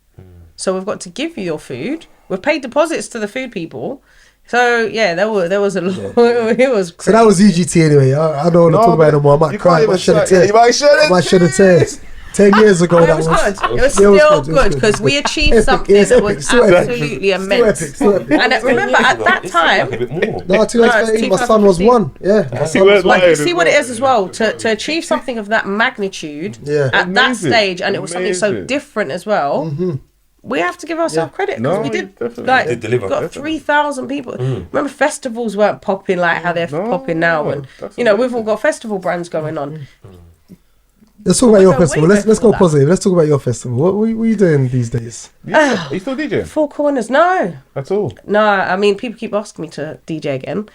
So we've got to give you your food. We've paid deposits to the food people. So yeah, there was a lot. It was crazy. So that was UGT anyway. I don't want to talk about it anymore. I might cry. I might shed a tear. 10 years ago, that was good. It was still good because we achieved something that was absolutely immense. And remember, at that time, no, 2013, my son was 1. Yeah, like, you see what it is as well to achieve something of that magnitude at that stage, and it was something so different as well. We have to give ourselves credit because we did deliver. Got 3,000 people. Remember, festivals weren't popping like how they're popping now, and we've all got festival brands going on. Let's talk about your festival. Let's go positive. Let's talk about your festival. What are you doing these days? Are you still DJing? Four Corners, no. That's all. No, I mean, people keep asking me to DJ again.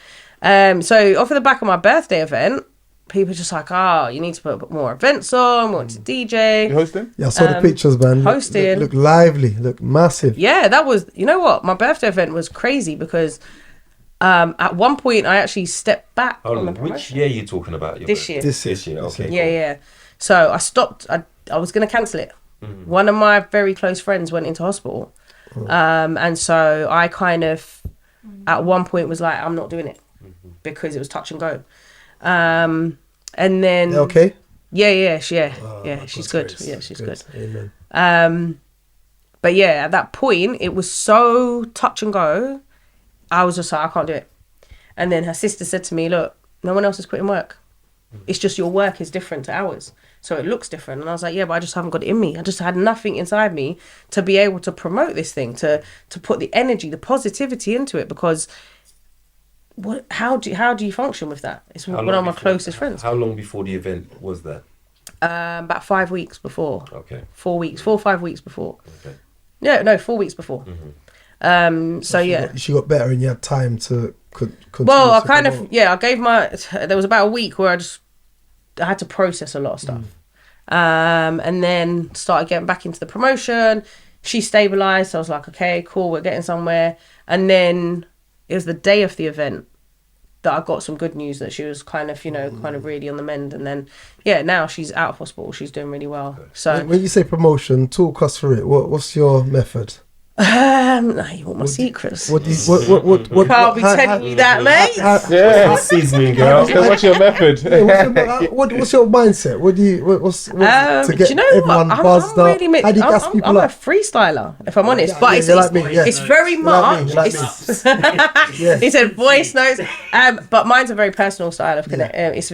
So off of the back of my birthday event, people are just like, you need to put more events on, want to DJ. You hosting? Yeah, I saw the pictures, man. Hosting. Look lively, look massive. Yeah, that was, you know what? My birthday event was crazy because at one point I actually stepped back. Which year are you talking about? This year. This year, okay. Yeah. So I stopped. I was going to cancel it. One of my very close friends went into hospital. And so I kind of, at one point was like, I'm not doing it because it was touch and go. And then... Okay? Yeah, she's good. Grace. Yeah, she's good. Amen. But yeah, at that point, it was so touch and go. I was just like, I can't do it. And then her sister said to me, look, no one else is quitting work. It's just your work is different to ours. So it looks different. And I was like, yeah, but I just haven't got it in me. I just had nothing inside me to be able to promote this thing, to put the energy, the positivity into it, because how do you function with that? It's one of my closest friends. How long before the event was that? About 5 weeks before. Okay. 4 weeks, 4 or 5 weeks before. Okay. Yeah, no, 4 weeks before. So yeah. She got better and you had time to continue. Well, I kind of, I gave there was about a week where I had to process a lot of stuff. And then started getting back into the promotion. She stabilised. So I was like, okay, cool, we're getting somewhere. And then it was the day of the event that I got some good news that she was kind of really on the mend. And then, now she's out of hospital. She's doing really well. So when you say promotion, talk us through it. What's your method? No, you want my secrets. What Can't be telling you that, mate. Seasoning, girl. So what's your method? What's your mindset? What's to get everyone buzzed up? How do you gas people I'm up? a freestyler, if I'm honest. But it's very much. He said voice notes. But mine's a very personal style of connect. It's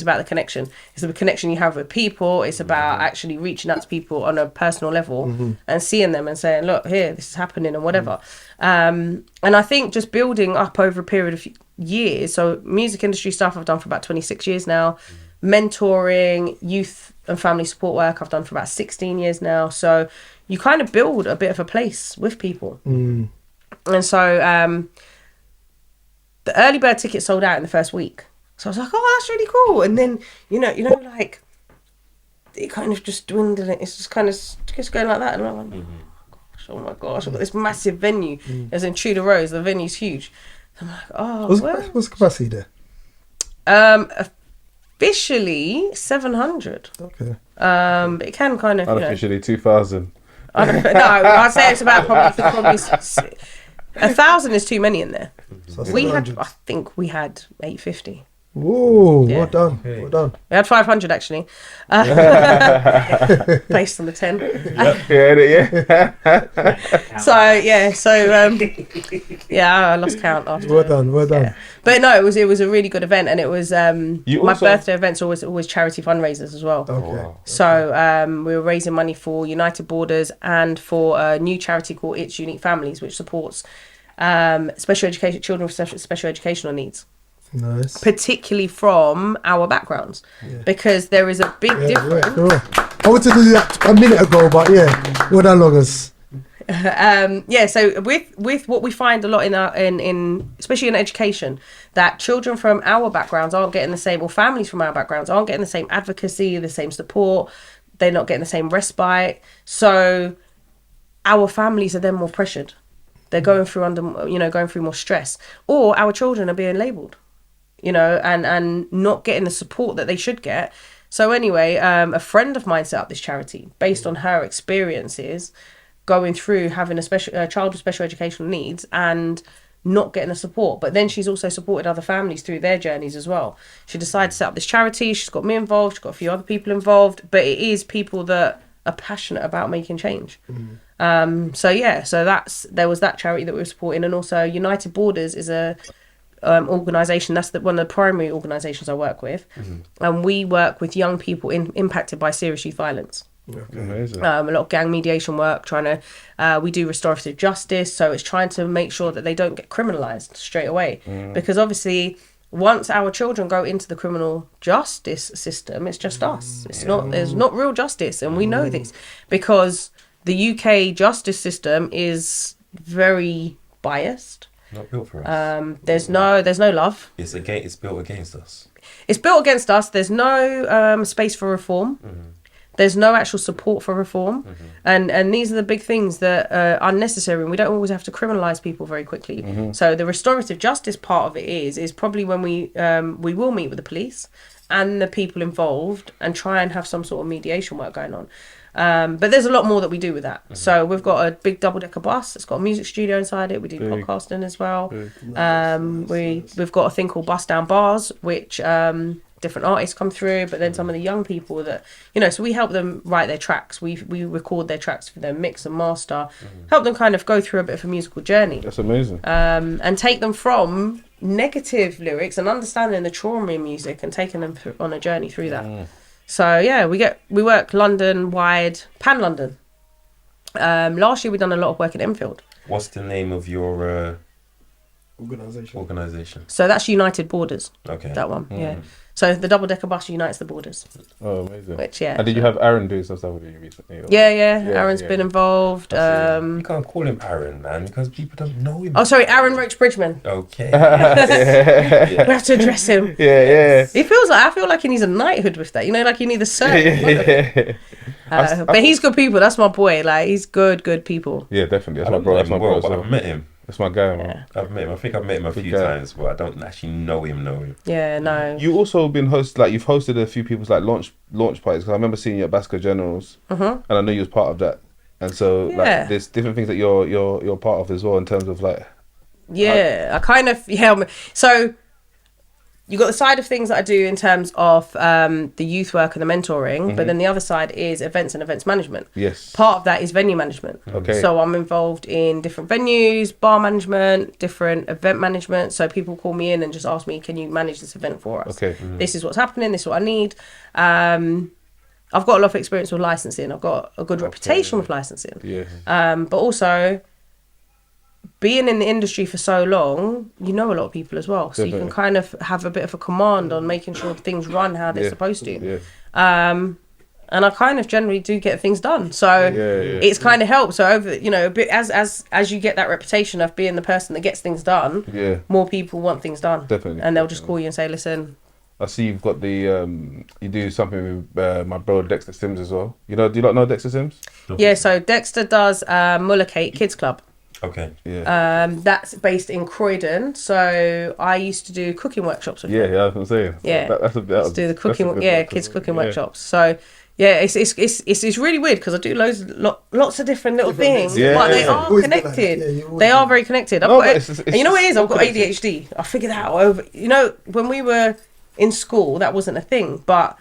about the connection. It's the connection you have with people. It's about actually reaching out to people on a personal level and seeing them and saying, look, here, this is happening and whatever. And I think just building up over a period of years. So music industry stuff I've done for about 26 years now. Mentoring, youth and family support work I've done for about 16 years now. So you kind of build a bit of a place with people. And so the early bird tickets sold out in the first week. So I was like, oh, that's really cool. And then, like, it kind of just dwindled. It's just kind of just going like that. And I'm like, oh my gosh, I've got this massive venue. As in Tudor Rose, the venue's huge. I'm like, what's the capacity there? Officially 700. Okay. But it can kind of, unofficially 2,000. No, I'd say it's about probably 1,000 is too many in there. So I think we had 850. Whoa, well done. Well done. We had 500 actually. Based on the 10. I lost count after. Well done. Yeah. But no, it was a really good event, and it was my birthday events always charity fundraisers as well. Okay. So we were raising money for United Borders and for a new charity called Ents Unique Families, which supports special education children with special educational needs. Nice. Particularly from our backgrounds, because there is a big difference. I wanted to do that a minute ago, but well done, Loggers. So with what we find a lot in especially in education, that children from our backgrounds aren't getting the same, or families from our backgrounds aren't getting the same advocacy, the same support. They're not getting the same respite. So our families are then more pressured. They're going through more stress, or our children are being labelled. and not getting the support that they should get. So anyway, a friend of mine set up this charity based on her experiences going through having a child with special educational needs and not getting the support. But then she's also supported other families through their journeys as well. She decided to set up this charity. She's got me involved. She's got a few other people involved. But it is people that are passionate about making change. So there was that charity that we were supporting. And also United Borders is a organisation. That's one of the primary organisations I work with. And we work with young people impacted by serious youth violence. Amazing. A lot of gang mediation work, we do restorative justice, so it's trying to make sure that they don't get criminalised straight away, because obviously once our children go into the criminal justice system, it's just us. There's not real justice, and we know this because the UK justice system is very biased. Not built for us. There's no love. It's built against us. It's built against us. There's no space for reform. There's no actual support for reform. And these are the big things that are unnecessary, and we don't always have to criminalise people very quickly. So the restorative justice part of it is probably when we will meet with the police and the people involved and try and have some sort of mediation work going on. But there's a lot more that we do with that. So we've got a big double-decker bus. It's got a music studio inside it. We do podcasting as well. We've got a thing called Bust Down Bars, which different artists come through, but then some of the young people that, so we help them write their tracks. We record their tracks for them, mix and master, help them kind of go through a bit of a musical journey. That's amazing. And take them from negative lyrics and understanding the trauma in music and taking them on a journey through that. So yeah, we work London wide, pan London. Last year we done a lot of work in Enfield. What's the name of your organisation? So that's United Borders. Okay. That one, yeah. So the double-decker bus unites the borders. Oh, amazing. Which, yeah. And did you have Aaron do some stuff with you recently? Or? Yeah. Aaron's been involved. You can't call him Aaron, man, because people don't know him. Oh, sorry, Aaron Roach Bridgman. Okay. We have to address him. Yeah. I feel like he needs a knighthood with that. Like you need a certain. But he's good people. That's my boy. Like he's good people. Yeah, definitely. That's my bro. That's my bro. But I've met him. That's my guy, man. I've met him. I think I've met him a few times, but I don't actually know him. Yeah, no. You also been you've hosted a few people's like launch parties, because I remember seeing you at Basco Generals, and I know you was part of that. And so like there's different things that you're part of as well in terms of like. Yeah, So you got the side of things that I do in terms of the youth work and the mentoring, but then the other side is events and events management. Yes. Part of that is venue management. Okay. So I'm involved in different venues, bar management, different event management. So people call me in and just ask me, can you manage this event for us? Okay. This is what's happening. This is what I need. I've got a lot of experience with licensing. I've got a good reputation with licensing. Yeah. But also, being in the industry for so long, you know a lot of people as well. So you can kind of have a bit of a command on making sure things run how they're supposed to. Yeah. And I kind of generally do get things done. So it's kind of helped. So over, a bit as you get that reputation of being the person that gets things done, more people want things done. Definitely. And they'll just call you and say, listen. I see you've got you do something with my bro Dexter Sims as well. Do you not know Dexter Sims? Yeah, so Dexter does Muller Kate Kids Club. Okay. Yeah. That's based in Croydon. So I used to do cooking workshops with him. Yeah, that's what I'm saying. Yeah. That's to do the cooking, kids cooking workshops. So yeah, it's really weird because I do lots of different little things, but they are connected. They are very connected. And you know what it is? I've got ADHD. I figured that out over. When we were in school, that wasn't a thing, but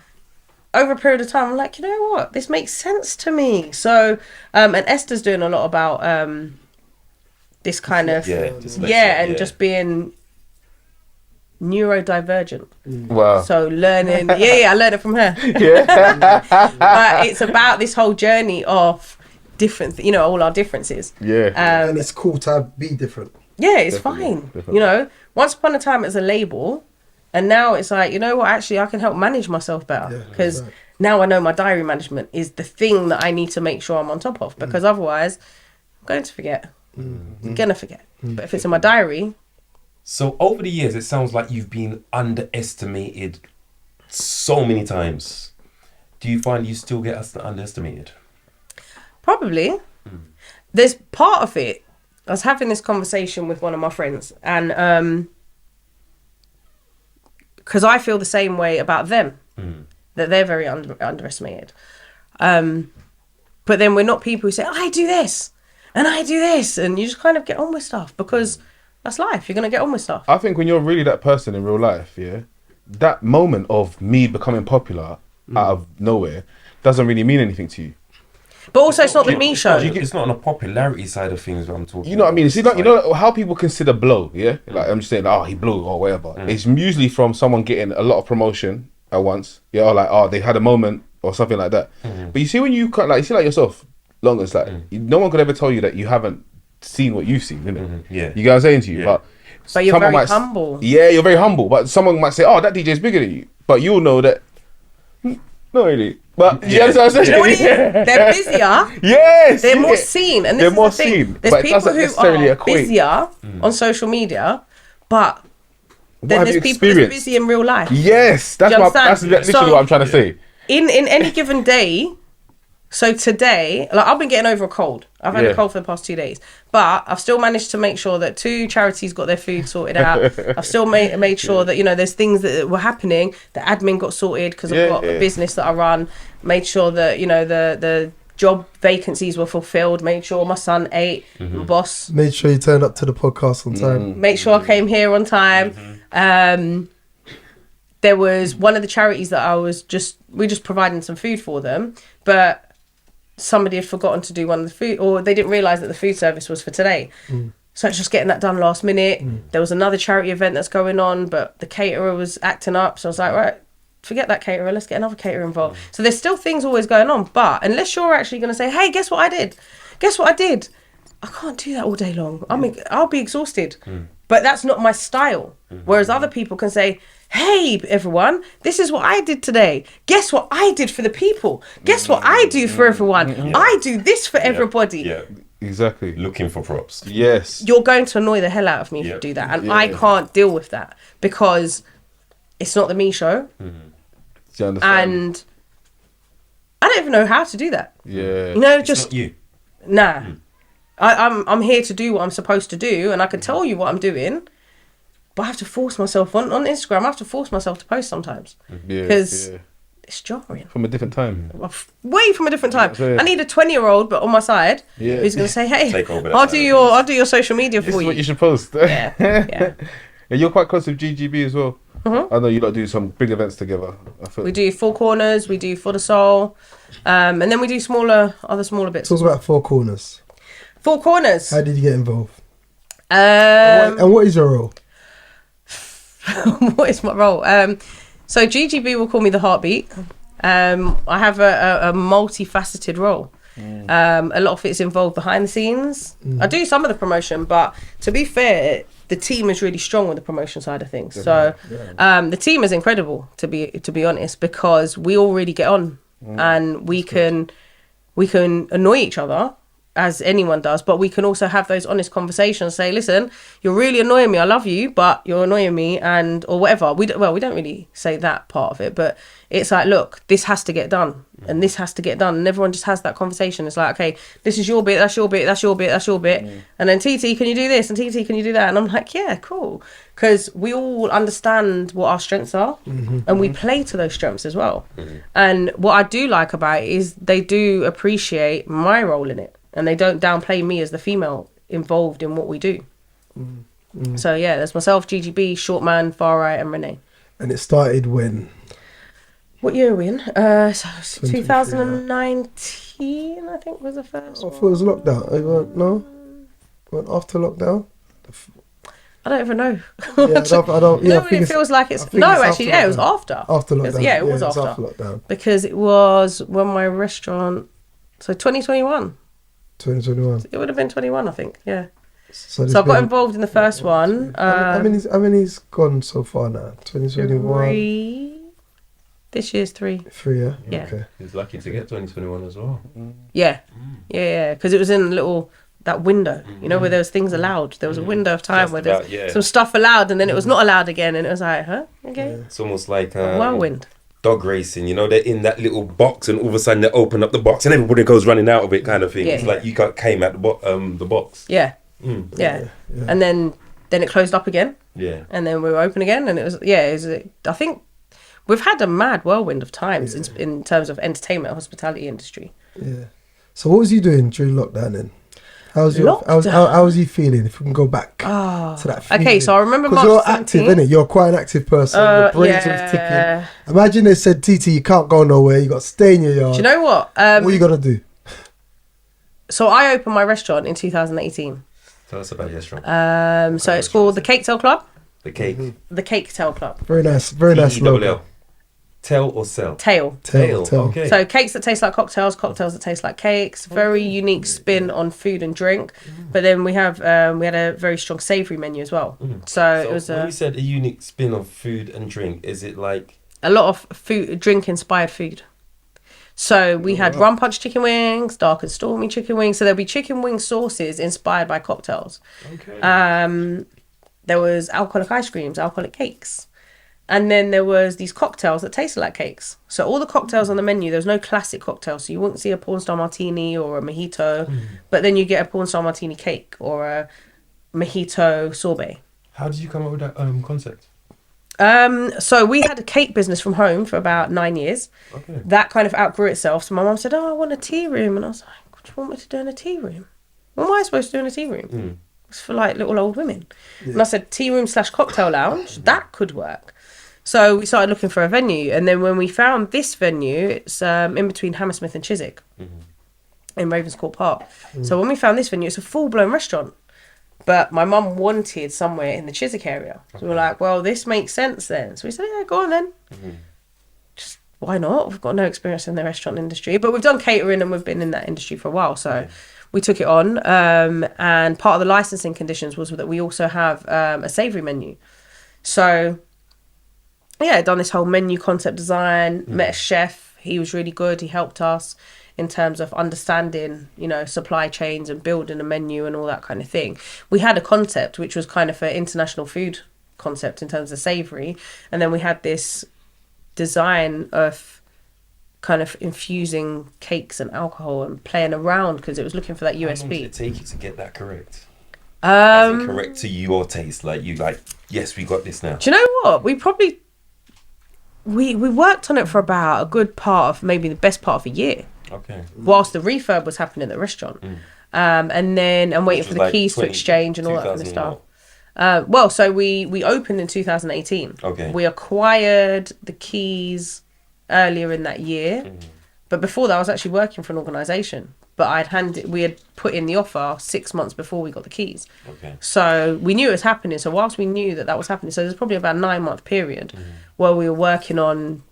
over a period of time, I'm like, you know what? This makes sense to me. So, and Esther's doing a lot about this kind of just being neurodivergent. Wow. So learning, I learned it from her. But it's about this whole journey of different, all our differences. Yeah. And it's cool to be different. Yeah, it's fine. Once upon a time it's a label, and now it's like, actually I can help manage myself better because now I know my diary management is the thing that I need to make sure I'm on top of, because otherwise I'm going to forget. I'm gonna forget. But if it's in my diary. So over the years, it sounds like you've been underestimated so many times. Do you find you still get underestimated? Probably. There's part of it. I was having this conversation with one of my friends, and because I feel the same way about them, that they're very underestimated. But then we're not people who say, I do this and I do this, and you just kind of get on with stuff because that's life. You're going to get on with stuff. I think when you're really that person in real life, that moment of me becoming popular out of nowhere doesn't really mean anything to you. But also, it's not the me show. It's not on the popularity side of things that I'm talking. You know what I mean? See, like, you know how people consider blow, Like I'm just saying, he blew or whatever. It's usually from someone getting a lot of promotion at once, or like, they had a moment or something like that. But you see, when you you see like yourself, long as like no one could ever tell you that you haven't seen what you've seen, innit? Yeah, you get what I'm saying to you, but you're very humble. Yeah, you're very humble. But someone might say, that DJ's bigger than you, but you'll know that. Not really. But you understand what I'm saying? You know what it is? They're busier. Yes. They're more seen. And this they're is more the thing. seen. There's but people who are busier on social media, but then there's people who are busy in real life. Yes. That's literally what I'm trying to say. In any given day, so today, like I've been getting over a cold. I've had a cold for the past 2 days. But I've still managed to make sure that 2 charities got their food sorted out. I've still made sure that, there's things that were happening. The admin got sorted because I've got a business that I run. Made sure that, the job vacancies were fulfilled. Made sure my son ate. My boss. Made sure you turned up to the podcast on time. Made sure I came here on time. There was one of the charities that we're just providing some food for them. But somebody had forgotten to do one of the food, or they didn't realise that the food service was for today. So it's just getting that done last minute. There was another charity event that's going on, but the caterer was acting up. So I was like, right, forget that caterer. Let's get another caterer involved. So there's still things always going on. But unless you're actually going to say, hey, guess what I did? Guess what I did? I can't do that all day long. I'll be exhausted. But that's not my style. Whereas other people can say, hey, everyone, this is what I did today. Guess what I did for the people? Guess what I do for everyone? I do this for everybody. Yeah, exactly. Looking for props. Yes. You're going to annoy the hell out of me if you do that. And I can't deal with that because it's not the me show. Do you understand? And I don't even know how to do that. Yeah. It's not you. Nah. I'm here to do what I'm supposed to do, and I can tell you what I'm doing. But I have to force myself on Instagram. I have to force myself to post sometimes because it's jarring. From a different time. Way from a different time. I need a 20-year-old, but on my side, who's going to say, "Hey, I'll do your social media for you." This is what you should post. Yeah. You're quite close with GGB as well. I know you lot do some big events together. We do Four Corners. We do For the Soul, and then we do other smaller bits. Talk about Four Corners. Four Corners. How did you get involved? And what is your role? What is my role? So GGB will call me the heartbeat. I have a multifaceted role. A lot of it's involved behind the scenes. I do some of the promotion, but to be fair, the team is really strong with the promotion side of things. So the team is incredible, to be honest, because we all really get on and we can annoy each other, as anyone does, but we can also have those honest conversations. Say, listen, you're really annoying me. I love you, but you're annoying me, or whatever. We don't really say that part of it, but it's like, look, this has to get done, and this has to get done, and everyone just has that conversation. It's like, okay, this is your bit, that's your bit, that's your bit, that's your bit, and then TT, can you do this? And TT, can you do that? And I'm like, yeah, cool, because we all understand what our strengths are, and we play to those strengths as well. And what I do like about it is they do appreciate my role in it. And they don't downplay me as the female involved in what we do. So yeah, there's myself, GGB, Shortman, Far Right, and Renee. And it started when? What year are we in? So 2019, I think, was the first one. I thought it was lockdown. No? Went after lockdown? I don't even know. I don't. Yeah, it feels like it's. No, actually, it was after. After lockdown. It was after lockdown. Because it was when my restaurant. So 2021. 2021. It would have been 21, I think. Yeah. So I got involved in the first one. How many's gone so far now? 2021. 3. This year's 3. 3, yeah. Yeah. Okay. He's lucky to get 2021 as well. Yeah. Yeah. Because it was in that window, where there was things allowed. There was a window of time where there's some stuff allowed, and then it was not allowed again, and it was like, huh? Okay. Yeah. It's almost like whirlwind. Dog racing, they're in that little box, and all of a sudden they open up the box, and everybody goes running out of it, kind of thing. It's like you came out the box. Yeah. Yeah. And then Then it closed up again. Yeah. And then we were open again, and it was I think we've had a mad whirlwind of times in terms of entertainment, hospitality industry. Yeah. So what was you doing during lockdown then? How was you feeling? If we can go back to that feeling. Okay, so I remember because you're active, innit? You're quite an active person. Your brain's always ticking. Imagine they said, TT, you can't go nowhere. You got to stay in your yard. Do you know what? What are you gonna do? So I opened my restaurant in 2018. Tell us about your restaurant. So it's called the Cake Tail Club. The cake. The Cake Tail Club. Very nice logo. Tell or sell? Tail. Okay. So cakes that taste like cocktails that taste like cakes. Very unique spin on food and drink. But then we had a very strong savoury menu as well. So it was when you said a unique spin of food and drink, is it like a lot of drink inspired food? So we had rum punch chicken wings, dark and stormy chicken wings. So there'll be chicken wing sauces inspired by cocktails. Okay. There was alcoholic ice creams, alcoholic cakes. And then there was these cocktails that tasted like cakes. So all the cocktails on the menu, there was no classic cocktail. So you wouldn't see a porn star martini or a mojito, but then you get a porn star martini cake or a mojito sorbet. How did you come up with that concept? So we had a cake business from home for about 9 years. Okay. That kind of outgrew itself. So my mum said, I want a tea room. And I was like, what do you want me to do in a tea room? What am I supposed to do in a tea room? It's for like little old women. Yeah. And I said, tea room / cocktail lounge, that could work. So we started looking for a venue. And then when we found this venue, it's in between Hammersmith and Chiswick in Ravenscourt Park. So when we found this venue, it's a full-blown restaurant. But my mum wanted somewhere in the Chiswick area. So we were like, well, this makes sense then. So we said, yeah, go on then. Just why not? We've got no experience in the restaurant industry. But we've done catering and we've been in that industry for a while. So we took it on. And part of the licensing conditions was that we also have a savoury menu. So, yeah, done this whole menu concept design, met a chef. He was really good. He helped us in terms of understanding, supply chains and building a menu and all that kind of thing. We had a concept which was kind of an international food concept in terms of savoury. And then we had this design of kind of infusing cakes and alcohol and playing around because it was looking for that USP. How long did it take you to get that correct? Correct to your taste? Yes, we got this now. Do you know what? We worked on it for about a good part of, maybe the best part of a year. Okay. Whilst the refurb was happening at the restaurant. And then I'm waiting for the keys to exchange and all that kind of stuff. So we opened in 2018. Okay. We acquired the keys earlier in that year. But before that I was actually working for an organisation. But we had put in the offer 6 months before we got the keys. Okay. So we knew it was happening. So whilst we knew that was happening, so there's probably about a 9-month period where we were working on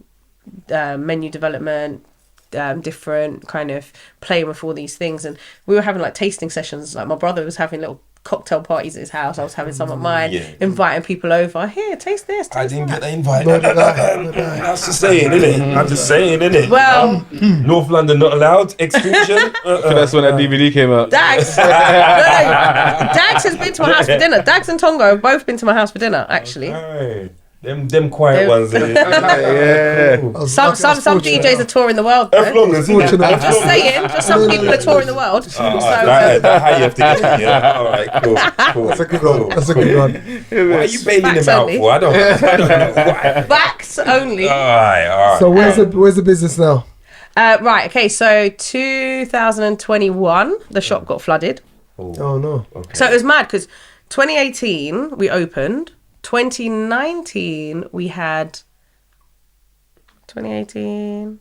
menu development, different kind of playing with all these things, and we were having like tasting sessions. Like my brother was having little cocktail parties at his house. I was having some at mine, inviting people over. Here, taste this. I didn't get the invite. That's just saying, innit? I'm just saying, innit? Well, North London not allowed. Exclusion. That's when that DVD came out. Dagz. Dagz has been to my house for dinner. Dagz and Tongo have both been to my house for dinner, actually. Okay. Them quiet ones. Yeah. Cool. Some DJs are touring the world. As long as just saying, just some people are touring the world. That's how you have to get it. Yeah. All right, cool. That's a good one. That's a good one. Why are you bailing him out for? I don't know why. Backs only. All right. So where's the business now? Right. Okay. So 2021, the shop got flooded. Oh no. Okay. So it was mad because 2018 we opened. 2019 we had 2018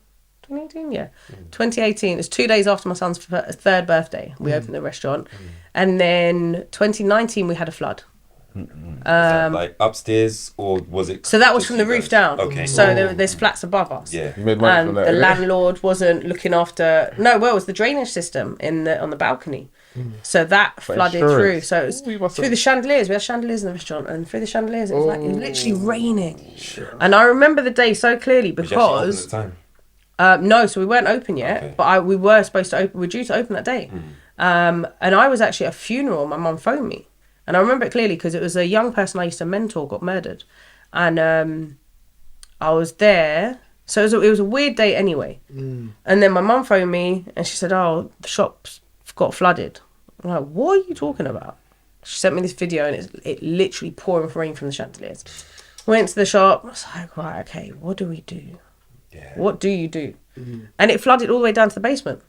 yeah 2018 it's 2 days after my son's third birthday we opened the restaurant and then 2019 we had a flood. Like upstairs or was it? So that was from the roof down. Okay. So there's flats above us. Yeah. You made money and from that, the landlord wasn't looking after. No, well, it was the drainage system on the balcony. So that flooded through. So it was through the chandeliers. We had chandeliers in the restaurant, and through the chandeliers, it was literally raining. Sure. And I remember the day so clearly because. Was you open at the time? No, so we weren't open yet, but we were supposed to open. We were due to open that day, and I was actually at a funeral. My mum phoned me, and I remember it clearly because it was a young person I used to mentor got murdered, and I was there. So it was a weird day anyway. And then my mum phoned me, and she said, "Oh, the shop's got flooded." I'm like, "What are you talking about?" She sent me this video and it literally pouring rain from the chandeliers. Went to the shop. I was like, right, okay, what do we do? Yeah. What do you do? And it flooded all the way down to the basement.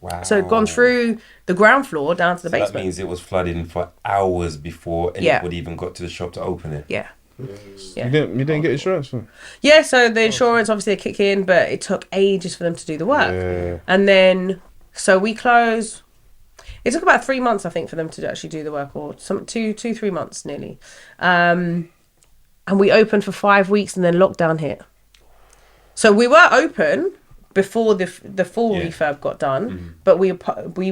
Wow. So it'd gone through the ground floor down to the basement. That means it was flooding for hours before anybody even got to the shop to open it. Yeah. You didn't get insurance for it? Yeah, so the insurance obviously kick in, but it took ages for them to do the work. Yeah. And then, so we closed. It took about 3 months, I think, for them to actually do the work, or 3 months nearly. And we opened for 5 weeks, and then lockdown hit. So we were open before the full refurb got done, but we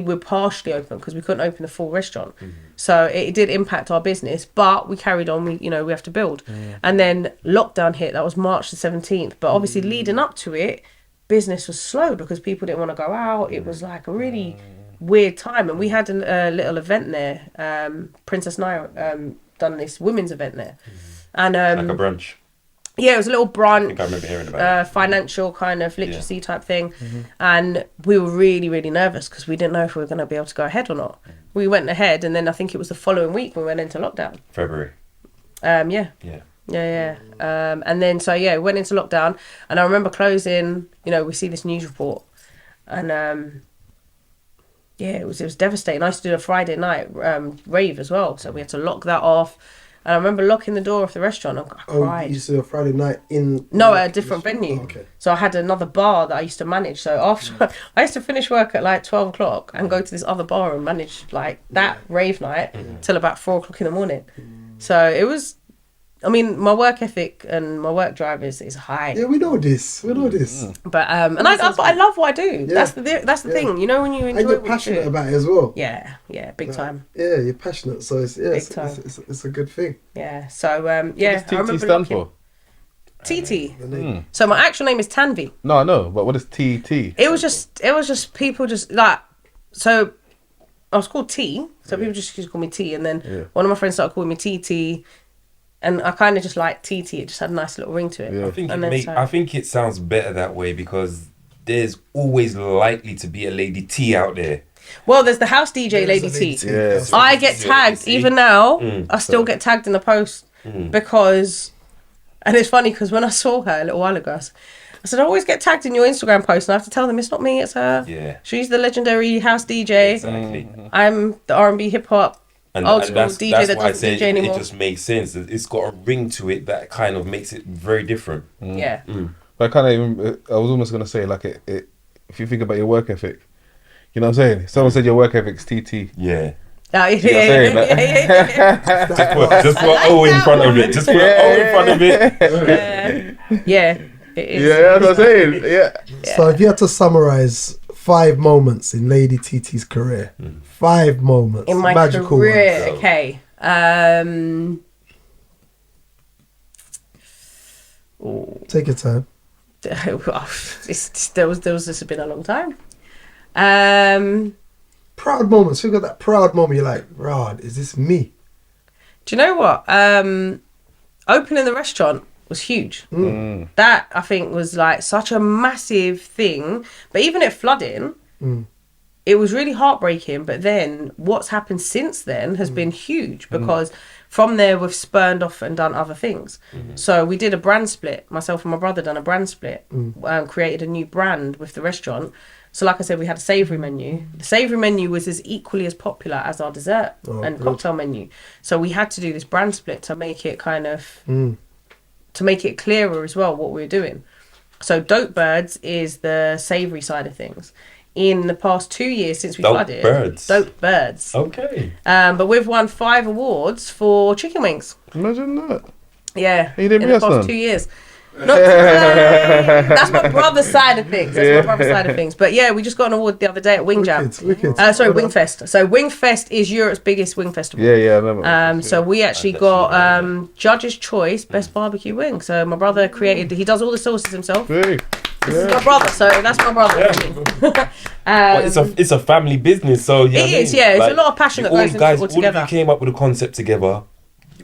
were partially open because we couldn't open the full restaurant. So it did impact our business, but we carried on. We have to build. And then lockdown hit. That was March the 17th. But obviously leading up to it, business was slow because people didn't want to go out. It was like a really weird time. And we had a little event there. Princess Naya done this women's event there. And like a brunch. Yeah, it was a little brunch. I think I remember hearing about it. Financial kind of literacy type thing. And we were really, really nervous because we didn't know if we were going to be able to go ahead or not. We went ahead, and then I think it was the following week we went into lockdown. February. Yeah. And then, we went into lockdown. And I remember closing, we see this news report. And, it was devastating. I used to do a Friday night rave as well. So we had to lock that off. And I remember locking the door of the restaurant. I cried. You used to do a Friday night in... No, at a different venue. Oh, okay. So I had another bar that I used to manage. So after I used to finish work at like 12 o'clock and go to this other bar and manage like that rave night till about 4 o'clock in the morning. So it was... I mean, my work ethic and my work drive is high. Yeah, we know this. But and I love what I do. Yeah. That's the thing. When you enjoy and you're passionate about it as well. Yeah, big time. Yeah, you're passionate, so it's a good thing. Yeah. So What does TT stand for? TT. So my actual name is Tanvi. No, I know, but what is TT? It was just people just like, so I was called T, so people just used to call me T, and then one of my friends started calling me TT. And I kind of just like TT. It just had a nice little ring to it. Yeah. I think it sounds better that way because there's always likely to be a lady T out there. Well, there's the house DJ Lady T. Yeah. I get tagged even now. I still get tagged in the post because, and it's funny because when I saw her a little while ago, I said I always get tagged in your Instagram post, and I have to tell them it's not me, it's her. Yeah. She's the legendary house DJ. Exactly. I'm the R&B hip hop. And that's DJ that why I said it just makes sense. It's got a ring to it that kind of makes it very different. Yeah. But I was almost going to say, like, it, if you think about your work ethic, you know what I'm saying? Someone said your work ethic's TT. Yeah. Just put O in front of it. Just put O in front of it. Yeah. It is. Yeah, that's what I'm saying. Yeah. So if you had to summarize 5 moments in Lady TT's career, 5 moments in my magical career, ones. okay. Take your time. This has been a long time. Proud moments. Who got that proud moment? You're like, Rod, is this me? Do you know what? Opening the restaurant was huge. That I think was like such a massive thing. But even it flooding, it was really heartbreaking. But then what's happened since then has been huge because from there we've spurned off and done other things. So we did a brand split. Myself and my brother done a brand split. Created a new brand with the restaurant. So like I said, we had a savoury menu. The savoury menu was as equally as popular as our dessert and cocktail menu. So we had to do this brand split to make it kind of, to make it clearer as well what we were doing. So Dope Birds is the savoury side of things. In the past 2 years since we flooded. Dope Birds. Okay. But we've won 5 awards for chicken wings. Imagine that. Yeah. You didn't in the past 2 years. That's my brother's side of things. But yeah, we just got an award the other day at Wing Jam. Wingfest. So Wingfest is Europe's biggest wing festival. Yeah, I remember. So we actually got Judge's Choice Best Barbecue Wing. So my brother he does all the sauces himself. Hey. This is my brother, so that's my brother. It's a family business, so it is. It's a lot of passion that goes into it all together. All of you came up with a concept together.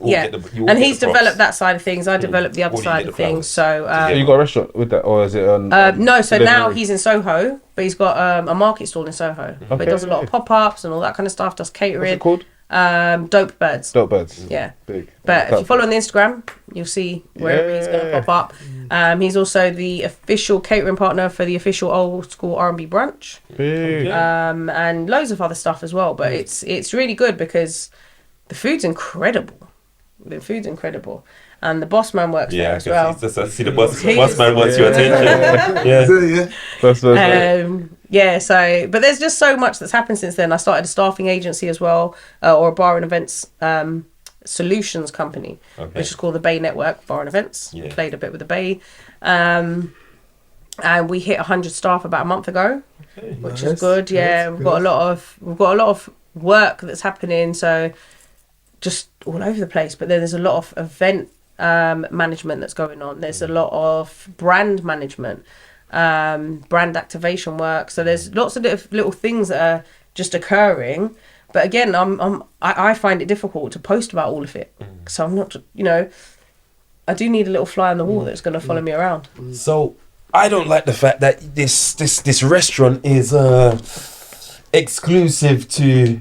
And he's developed that side of things. I developed the other side of things. So you got a restaurant with that, or is it on? No, so now he's in Soho, but he's got a market stall in Soho. But he does a lot of pop-ups and all that kind of stuff. Does catering. What's it called? Dope Birds. Dope Birds. Yeah. Big. But if you follow on the Instagram, you'll see wherever he's going to pop up. He's also the official catering partner for the official Old School R&B brunch. Big. And loads of other stuff as well. But it's really good because the food's incredible. The food's incredible. And the boss man works there as well. I see the boss man wants your attention. So, but there's just so much that's happened since then. I started a staffing agency as well, or a bar and events solutions company, which is called the Bay Network Bar and Events. Played a bit with the Bay. And we hit 100 staff about a month ago, which is good. Yeah, we've got a lot of work that's happening. So just all over the place. But then there's a lot of event management that's going on. There's a lot of brand management, brand activation work. So there's lots of little things that are just occurring. But again, I find it difficult to post about all of it. So I'm not, I do need a little fly on the wall that's going to follow me around. So I don't like the fact that this restaurant is exclusive to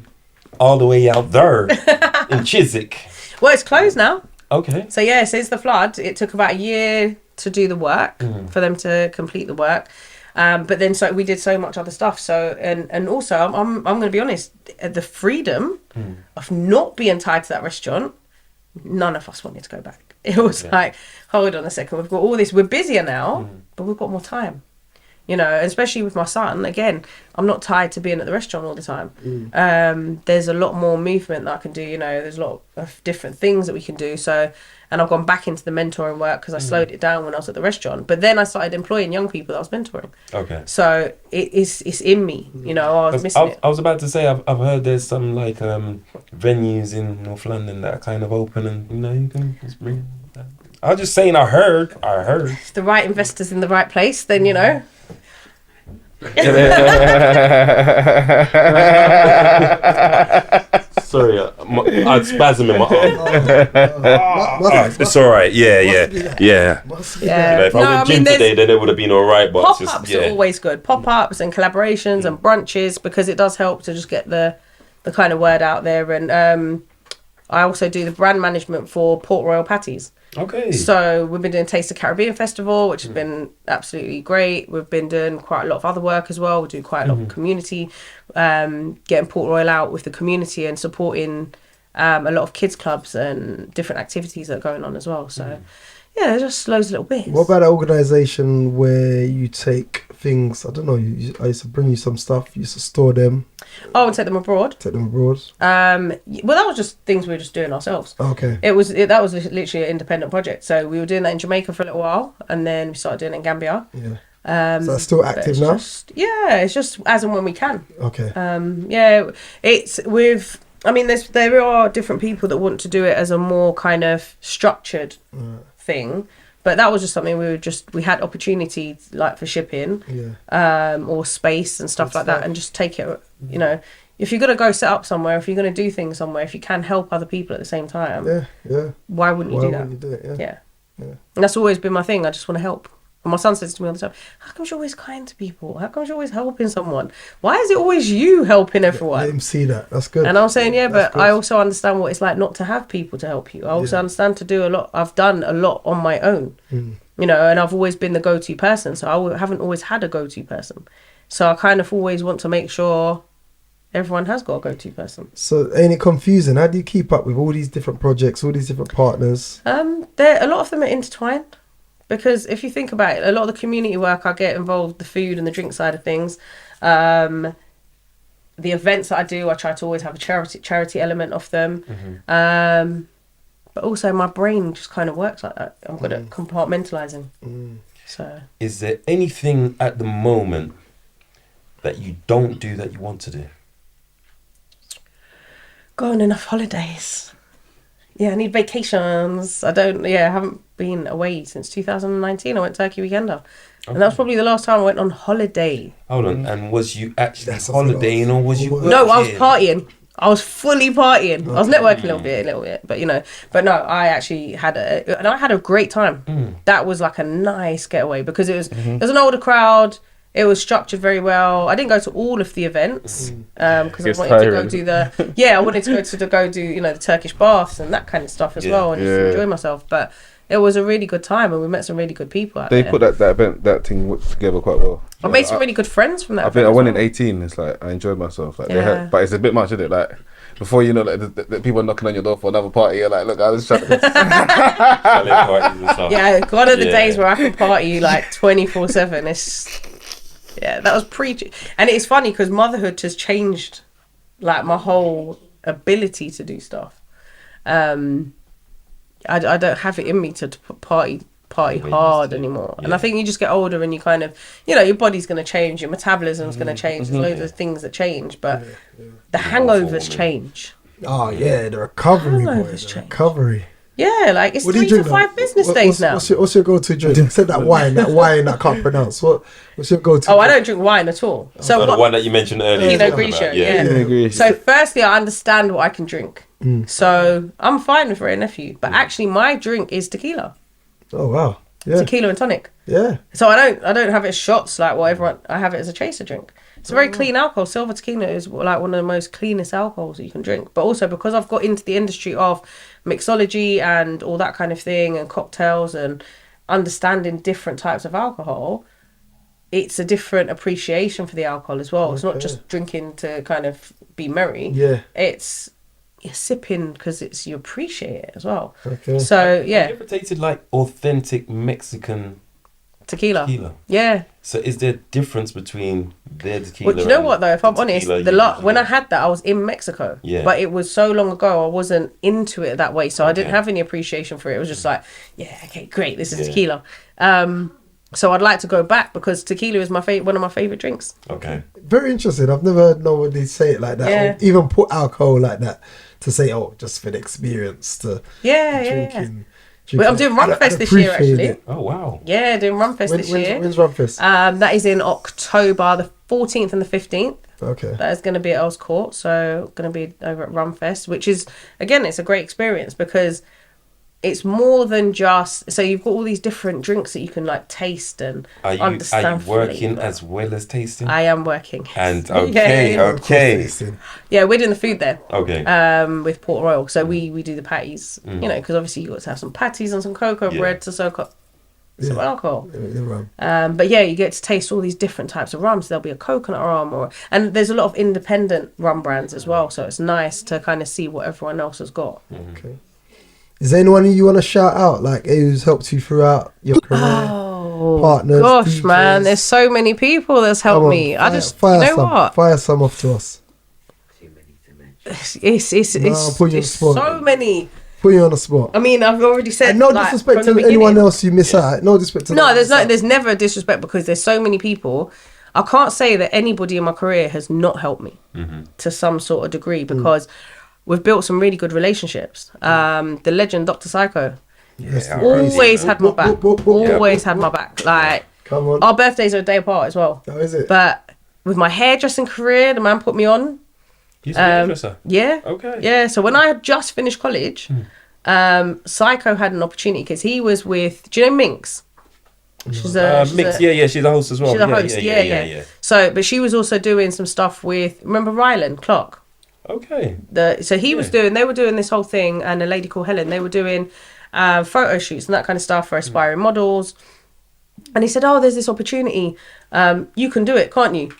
all the way out there in Chiswick. Well, it's closed now. Okay. So yeah, since the flood, it took about a year to do the work, for them to complete the work. But then so we did so much other stuff. So and also I'm going to be honest, the freedom of not being tied to that restaurant, none of us wanted to go back. It was like, hold on a second, we've got all this, we're busier now, but we've got more time. Especially with my son, again, I'm not tied to being at the restaurant all the time. There's a lot more movement that I can do, there's a lot of different things that we can do. So, and I've gone back into the mentoring work because I slowed it down when I was at the restaurant. But then I started employing young people that I was mentoring. Okay. So it's in me, I was missing it. I was about to say, I've heard there's some like venues in North London that are kind of open and, you can just bring that. I was just saying I heard. If the right investor's in the right place, then, Sorry, I had spasm in my arm. It's all right. Yeah. If I went gym today, then it would have been all right. But pop-ups are always good. Pop-ups and collaborations and brunches, because it does help to just get the kind of word out there. And I also do the brand management for Port Royal Patties. Okay. So we've been doing Taste of Caribbean Festival, which has been absolutely great. We've been doing quite a lot of other work as well. We do quite a lot of community, getting Port Royal out with the community and supporting a lot of kids clubs and different activities that are going on as well. So yeah, just loads of little bits. What about an organisation where you take things, I don't know, I used to bring you some stuff, you used to store them. Oh, and take them abroad. Well, that was just things we were just doing ourselves. Okay. That was literally an independent project. So we were doing that in Jamaica for a little while, and then we started doing it in Gambia. Yeah. So that's still active now? It's just as and when we can. Okay. It's with, there are different people that want to do it as a more kind of structured thing. But that was just something we had opportunity like for shipping, or space and stuff like that, and just take it, if you're going to go set up somewhere, if you're going to do things somewhere, if you can help other people at the same time, why wouldn't you do that? Why wouldn't you do it? Yeah. And that's always been my thing. I just want to help. And my son says to me all the time, how come you're always kind to people? How come you're always helping someone? Why is it always you helping everyone? Let him see that. That's good. And I'm saying, but I also understand what it's like not to have people to help you. I also understand to do a lot. I've done a lot on my own, and I've always been the go-to person. So I haven't always had a go-to person. So I kind of always want to make sure everyone has got a go-to person. So ain't it confusing? How do you keep up with all these different projects, all these different partners? A lot of them are intertwined. Because if you think about it, a lot of the community work I get involved, the food and the drink side of things, the events that I do, I try to always have a charity element of them. But also my brain just kind of works like that. I'm good at compartmentalising. So, is there anything at the moment that you don't do that you want to do? Go on enough holidays. I need vacations. I haven't been away since 2019. I went Turkey weekender. Okay. And that was probably the last time I went on holiday. Hold on, and was you actually holidaying or was you working? No, I was partying. I was fully partying. I was networking a little bit, but no, I actually had a great time. That was like a nice getaway because it was an older crowd. It was structured very well. I didn't go to all of the events because I wanted tiring. to go do I wanted to go do the Turkish baths and that kind of stuff as well, and just enjoy myself. But it was a really good time, and we met some really good people out there. They put that thing together quite well. I made some really good friends from that. I went in 18. It's like I enjoyed myself. Like but it's a bit much, isn't it? Like before you know, like the people are knocking on your door for another party. You're like, look, I was trying to. Yeah, one of the days where I can party like 24/7. It's that was and it's funny because motherhood has changed like my whole ability to do stuff. I don't have it in me to party hard anymore. And I think you just get older and you kind of, your body's going to change, your metabolism's going to change. There's loads of things that change, but the hangovers change. Oh yeah, the recovery. The recovery. Yeah, like it's 3 to 5 business days now. What's your go-to drink? I said that wine I can't pronounce. What's your go-to? Oh, drink? I don't drink wine at all. So the one that you mentioned earlier. Pinot Grigio. Yeah. So firstly, I understand what I can drink. So I'm fine with Ray Nephew, but actually my drink is tequila. Oh wow. Yeah. Tequila and tonic. Yeah. So I don't have it as shots like what everyone. I have it as a chaser drink. It's a very clean alcohol. Silver tequila is like one of the most cleanest alcohols that you can drink. But also because I've got into the industry of mixology and all that kind of thing and cocktails and understanding different types of alcohol, it's a different appreciation for the alcohol as well. It's not just drinking to kind of be merry. Yeah. You're sipping because you appreciate it as well. Okay. So Have you ever tasted like authentic Mexican tequila? Yeah. So is there a difference between their tequila? Well, do you know what though? If I'm honest, when I had that, I was in Mexico. Yeah. But it was so long ago, I wasn't into it that way, so I didn't have any appreciation for it. It was just like, okay, great, this is tequila. So I'd like to go back because tequila is one of my favorite drinks. Okay. Very interesting. I've never heard nobody say it like that, or even put alcohol like that to say, just for the experience to drinking. Well, I'm doing Rumfest this year, actually. It. Oh, wow. Yeah, doing Rumfest this year. When's Rumfest? That is in October, the 14th and the 15th. Okay. That is going to be at Earls Court, so going to be over at Rumfest, which is, again, it's a great experience because it's more than just... So you've got all these different drinks that you can, like, taste and understand. Are you working as well as tasting? I am working. And, okay. Yeah, we're doing the food there. Okay. With Port Royal. So we do the patties, because obviously you've got to have some patties and some cocoa bread to soak up some alcohol. But you get to taste all these different types of rums. There'll be a coconut rum and there's a lot of independent rum brands as well. So it's nice to kind of see what everyone else has got. Okay. Is there anyone you want to shout out, like who's helped you throughout your career? Partners, gosh, DJs? Man, there's so many people that's helped me. Fire some off to us. It's so many. Put you on the spot. I mean, I've already said. And no disrespect to anyone else you miss out. No disrespect to. No, there's never a disrespect because there's so many people. I can't say that anybody in my career has not helped me to some sort of degree because we've built some really good relationships. The legend Dr. Psycho always had my back. Always had my back. Like, come on. Our birthdays are a day apart as well. Oh, is it? But with my hairdressing career, the man put me on. He's a hairdresser? Yeah. Okay. Yeah, so when I had just finished college, Psycho had an opportunity because he was with, do you know Minx? She's Minx, she's a host as well. She's a host, yeah. So, but she was also doing some stuff with, remember Rylan Clark? Okay. So they were doing this whole thing, and a lady called Helen, they were doing photo shoots and that kind of stuff for aspiring models. And he said, there's this opportunity. You can do it, can't you?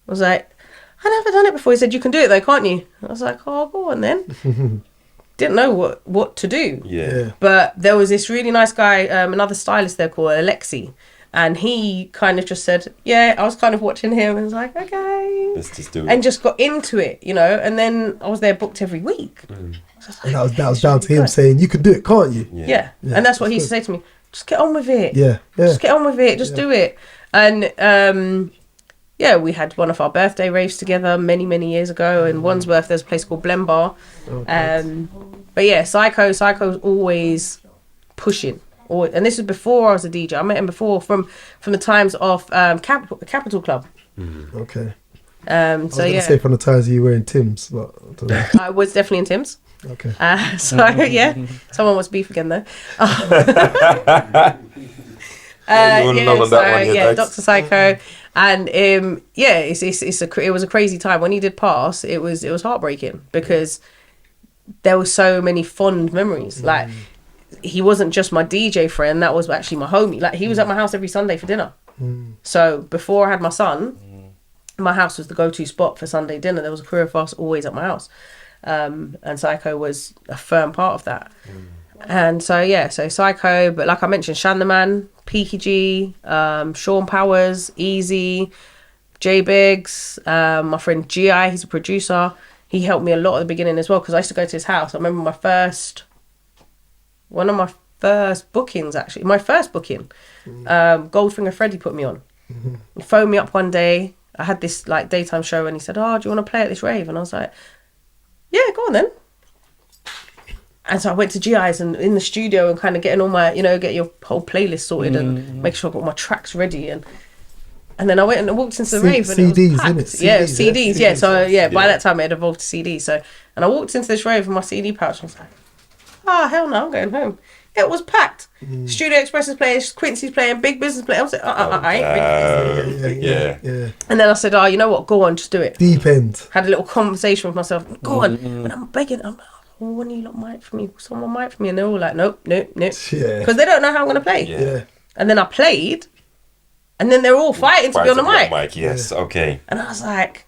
I was like, I've never done it before. He said, you can do it though, can't you? I was like, go on then. Didn't know what to do. Yeah. But there was this really nice guy, another stylist there called Alexi. And he kind of just said, I was kind of watching him and was like, okay. Let's just do it. And just got into it, And then I was there booked every week. So and that was down to him saying, you can do it, can't you? Yeah. And that's what he used to say to me. Just get on with it. Yeah. Just get on with it. Just do it. And we had one of our birthday raves together many, many years ago. In Wandsworth, there's a place called Blend Bar. But Psycho's always pushing. And this was before I was a DJ. I met him before from the times of Capital Club. Okay. I was going to say from the times you were in Tim's, but I don't know. I was definitely in Tim's. Okay. Someone wants beef again though. Dr. Psycho. And it was a crazy time when he did pass. It was heartbreaking because there were so many fond memories. Like, he wasn't just my DJ friend, that was actually my homie. Like, he was at my house every Sunday for dinner. So before I had my son, my house was the go-to spot for Sunday dinner. There was a crew of us always at my house, and Psycho was a firm part of that. And so Psycho, but like I mentioned, Shandaman, Peaky G, Sean Powers, Easy, J Biggs, my friend GI, he's a producer. He helped me a lot at the beginning as well because I used to go to his house. I remember one of my first bookings, actually, my first booking, Goldfinger Freddy put me on. He phoned me up one day. I had this like daytime show and he said, "Oh, do you want to play at this rave?" And I was like, "Yeah, go on then." And so I went to GI's and in the studio and kind of getting all my, get your whole playlist sorted and make sure I got all my tracks ready. And then I went and walked into the rave and CDs, it was packed. innit? Yeah, CDs, CDs. yeah. Yeah, so by that time it had evolved to CD. So, and I walked into this rave with my CD pouch and I was like, hell no, I'm going home. It was packed. Studio Express is playing, Quincy's playing, Big Business playing. I was like, I ain't Big Business. Yeah. And then I said, you know what? Go on, just do it. Deep end. Had a little conversation with myself. Go on. And I'm begging. I'm like, one of you lot mic for me. Someone mic for me. And they're all like, nope. Yeah. Because they don't know how I'm going to play. Yeah. And then I played. And then they're all fighting to be on the mic. Yes, okay. And I was like,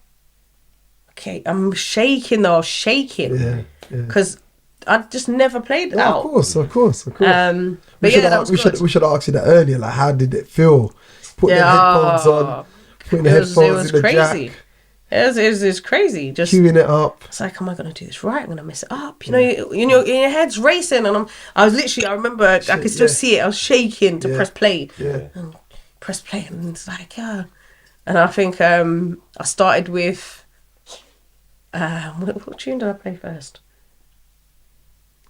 okay, I'm shaking though. I was shaking. Yeah. Because I just never played out. Of course. But that was good. We should ask you that earlier. Like, how did it feel? Putting the headphones on, putting the headphones in the crazy. jack. It was crazy. Just queuing it up. It's like, am I going to do this right? I'm going to mess it up. Your head's racing, and I remember I could still see it. I was shaking to press play. Yeah. And press play, and it's like, And I think I started with what tune did I play first?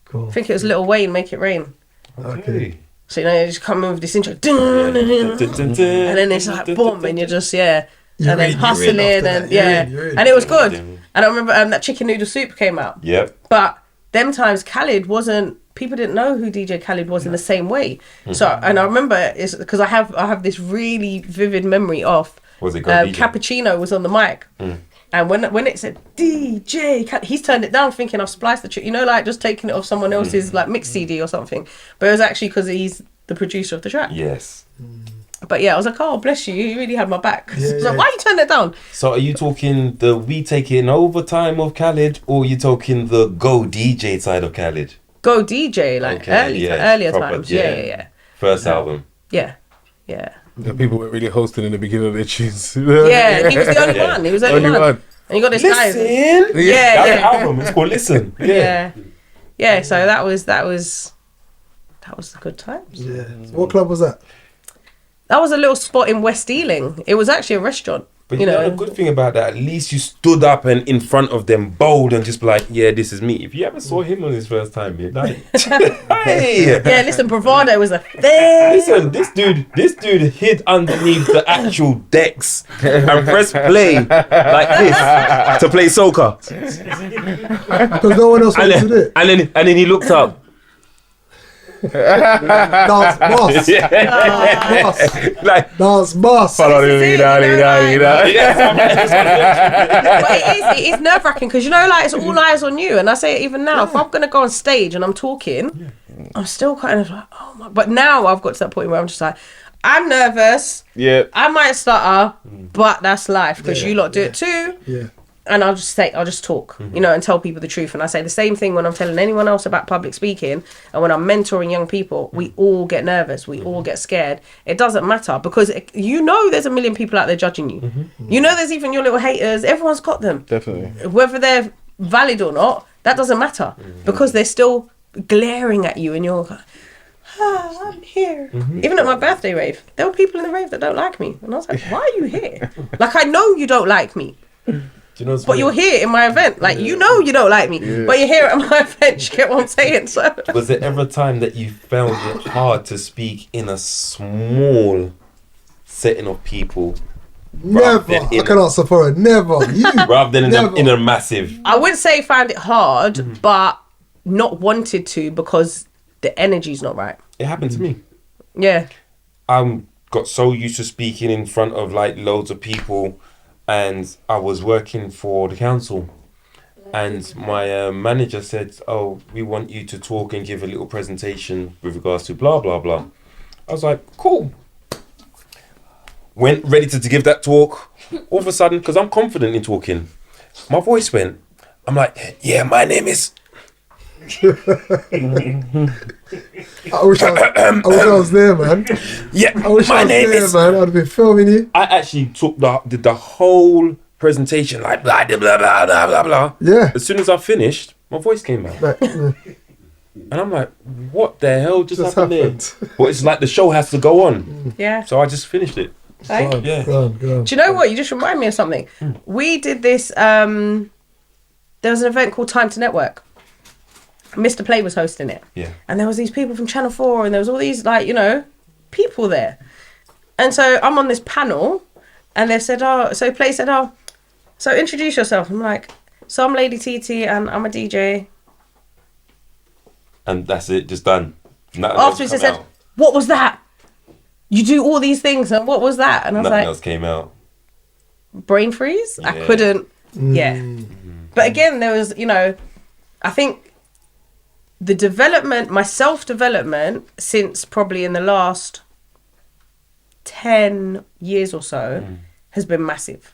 Cool. I think it was Lil Wayne, Make It Rain. Okay. So you just come in with this intro, and then it's like boom, and you're just and then hustling and and it was good. And I remember that Chicken Noodle Soup came out. Yep. But them times Khaled people didn't know who DJ Khaled was in the same way. So and I remember it's because I have this really vivid memory of Cappuccino was on the mic. And when it said DJ, he's turned it down thinking I've spliced the trick, like just taking it off someone else's like mix CD or something. But it was actually because he's the producer of the track. Yes. But I was like, oh, bless you, you really had my back. Yeah, I was like, why you turn it down? So are you talking the We Taking Over time of Khaled, or are you talking the Go DJ side of Khaled? Go DJ, like earlier proper, times. Yeah. First album. Yeah. The people were really hosting in the beginning of their tunes. Yeah, he was the only one. He was the only one. And you got this guy. Listen. Yeah. That's an album. It's called Listen. Yeah. So that was the good times. Yeah. So what club was that? That was a little spot in West Ealing. It was actually a restaurant. But you know the good thing about that, at least you stood up and in front of them bold and just be like, yeah, this is me. If you ever saw him on his first time, you'd like, hey. Yeah, listen, bravado was a thing. Listen, this dude hid underneath the actual decks and pressed play like this to play soca. Because no one else wanted to do it. And then he looked up. Dance boss. Dance boss. But it is nerve wracking because it's all eyes on you. And I say it even now, if I'm gonna go on stage and I'm talking, I'm still kind of like, oh my. But now I've got to that point where I'm just like, I'm nervous. Yeah. I might stutter, but that's life because you lot do it too. Yeah. And I'll just talk, and tell people the truth. And I say the same thing when I'm telling anyone else about public speaking and when I'm mentoring young people. We all get nervous. We all get scared. It doesn't matter because there's a million people out there judging you. There's even your little haters. Everyone's got them. Definitely. Whether they're valid or not, that doesn't matter because they're still glaring at you and you're like, I'm here. Even at my birthday rave, there were people in the rave that don't like me. And I was like, why are you here? Like, I know you don't like me. But you're here in my event. Like, you don't like me. But you're here at my event. You get what I'm saying? So. Was there ever a time that you found it hard to speak in a small setting of people? Never. I can answer for it. Never. You. Rather than in a massive. I wouldn't say found it hard, but not wanted to because the energy's not right. It happened to me. Yeah. got so used to speaking in front of like loads of people, and I was working for the council, and my manager said, "Oh, we want you to talk and give a little presentation with regards to blah blah blah." I was like, "Cool." Went ready to give that talk. All of a sudden, because I'm confident in talking, my voice went. I'm like, "Yeah, my name is." I wish I was there, man. Yeah, I wish I was there, man. I'd been filming you. I actually did the whole presentation like blah blah blah blah blah blah. Yeah. As soon as I finished, my voice came out, and I'm like, "What the hell just happened there?" But it's like the show has to go on. Yeah. So I just finished it. Right? Yeah. Go on. Do you know what? You just remind me of something. We did this. There was an event called Time to Network. Mr. Play was hosting it. Yeah. And there was these people from Channel 4 and there was all these like, you know, people there. And so I'm on this panel and they said, so Play said, so introduce yourself. I'm like, so I'm Lady TT and I'm a DJ. And that's it, just done. Afterwards they said, what was that? You do all these things and what was that? And I was Nothing like, else came out. brain freeze? Yeah. I couldn't, But again, there was, you know, I think the development, my self-development since probably in the last 10 years or so has been massive.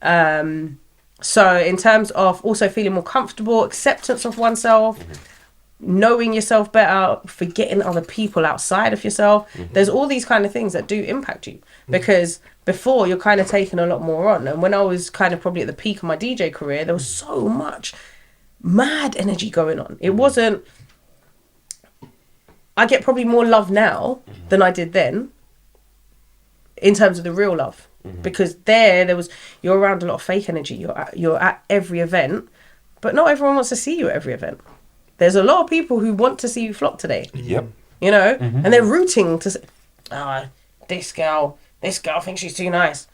So in terms of also feeling more comfortable, acceptance of oneself, knowing yourself better, forgetting other people outside of yourself, there's all these kind of things that do impact you. Because before you're kind of taking a lot more on. And when I was kind of probably at the peak of my DJ career, there was so much mad energy going on. It wasn't, I get probably more love now than I did then in terms of the real love, because there was, you're around a lot of fake energy. You're at every event, but not everyone wants to see you at every event. There's a lot of people who want to see you flop today. Yep. You know, and they're rooting to say, this girl thinks she's too nice.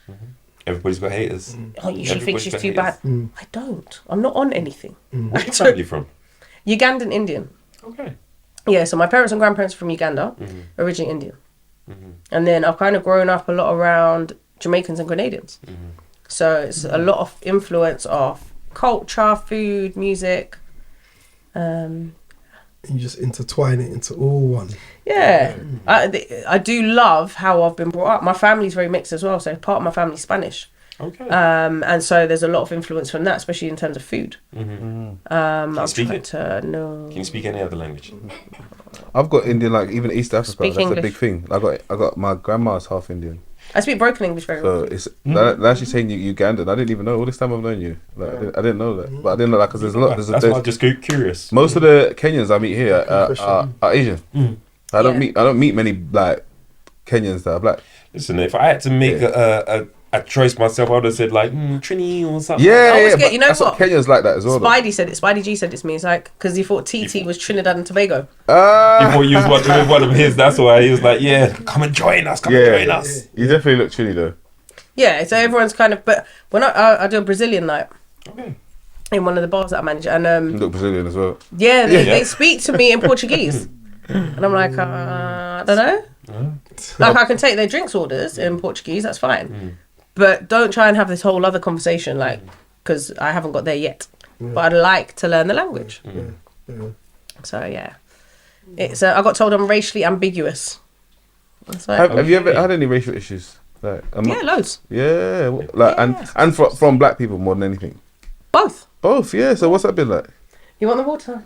Everybody's got haters. Oh, she thinks she's too bad. I don't. I'm not on anything. Where's your family from? Ugandan Indian. Okay. Yeah, so my parents and grandparents are from Uganda, originally Indian. And then I've kind of grown up a lot around Jamaicans and Grenadians. So it's a lot of influence of culture, food, music. You just intertwine it into all one. Yeah. I do love how I've been brought up. My family's very mixed as well, so part of my family's Spanish. Okay. And so there's a lot of influence from that, especially in terms of food. Can you speak it? No. Can you speak any other language? I've got Indian, like even East Africa. Speak that's English. a big thing. I got my grandma's half Indian, I speak broken English very well. so it's they're actually saying you Ugandan. I didn't even know all this time I've known you. Like I didn't know that, but I didn't know that because there's a lot. That's why I'm just curious. Most of the Kenyans I meet here are Asian. I don't meet many like Kenyans that are black. Listen, if I had to make a choice myself, I would have said like Trini or something. always get- but you know that's what? Kenyans like that as well. Spidey said it. Spidey G said it to me. It's like, because he thought TT was Trinidad and Tobago. Before you was one of his, that's why he was like, "Yeah, come and join us, join us." You definitely look Trini though. Yeah, so everyone's kind of, but when I do a Brazilian night Okay. in one of the bars that I manage, and You look Brazilian as well. yeah, they speak to me in Portuguese, and I'm like, I don't know. Like I can take their drinks orders in Portuguese, that's fine, but don't try and have this whole other conversation, like, because I haven't got there yet. But I'd like to learn the language. So yeah, it's I got told I'm racially ambiguous. That's like, Have you ever had any racial issues? Like, yeah, loads. Yeah, like and from black people more than anything. Both. Both, yeah. So what's that been like? You want the water?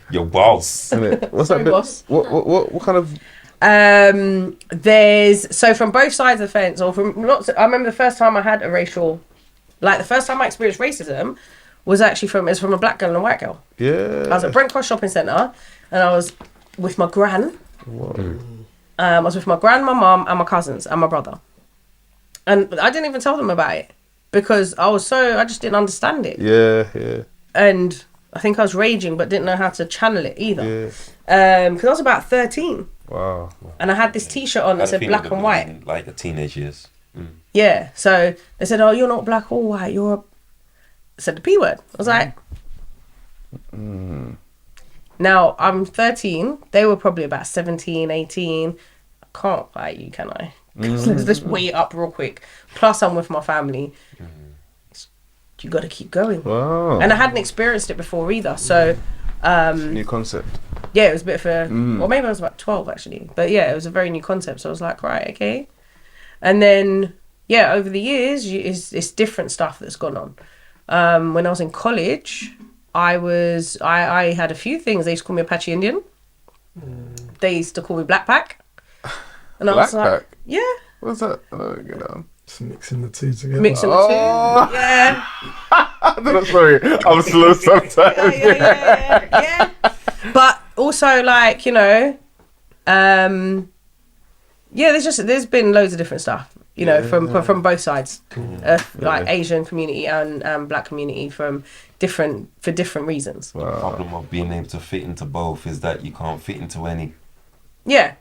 Your boss. Innit? What's Sorry, that been? boss. What kind of? There's so from both sides of the fence, or from lots. I remember the first time I had a racial, like the first time I experienced racism, was actually from a black girl and a white girl. Yeah. I was at Brent Cross Shopping Centre, and I was with my gran. I was with my gran, my mum, and my cousins, and my brother. And I didn't even tell them about it because I just didn't understand it. Yeah. And I think I was raging, but didn't know how to channel it either. Yeah. Because I was about 13. Wow. And I had this T-shirt on that said black and white. In, like the teenage years. Yeah. So they said, "Oh, you're not black or white. You're a..." I said the P word. I was like... Now, I'm 13. They were probably about 17, 18. can't fight you, can I? Let's weigh it up real quick. Plus, I'm with my family. You got to keep going. Wow. And I hadn't experienced it before either, so New concept. yeah, it was a bit of a well, maybe I was about 12 actually, but yeah, it was a very new concept. So I was like, right, okay. And then yeah, over the years, it's different stuff that's gone on. When I was in college, I had a few things. They used to call me Apache Indian. They used to call me Black Pack. And I was like, yeah. What's that? Oh, get down. Just mixing the two together. Mixing the two. Yeah. I'm sorry. I'm slow sometimes. Yeah. But also, like, you know, there's been loads of different stuff, you know, from both sides, like Asian community and black community for different reasons. The problem of being able to fit into both is that you can't fit into any. Yeah.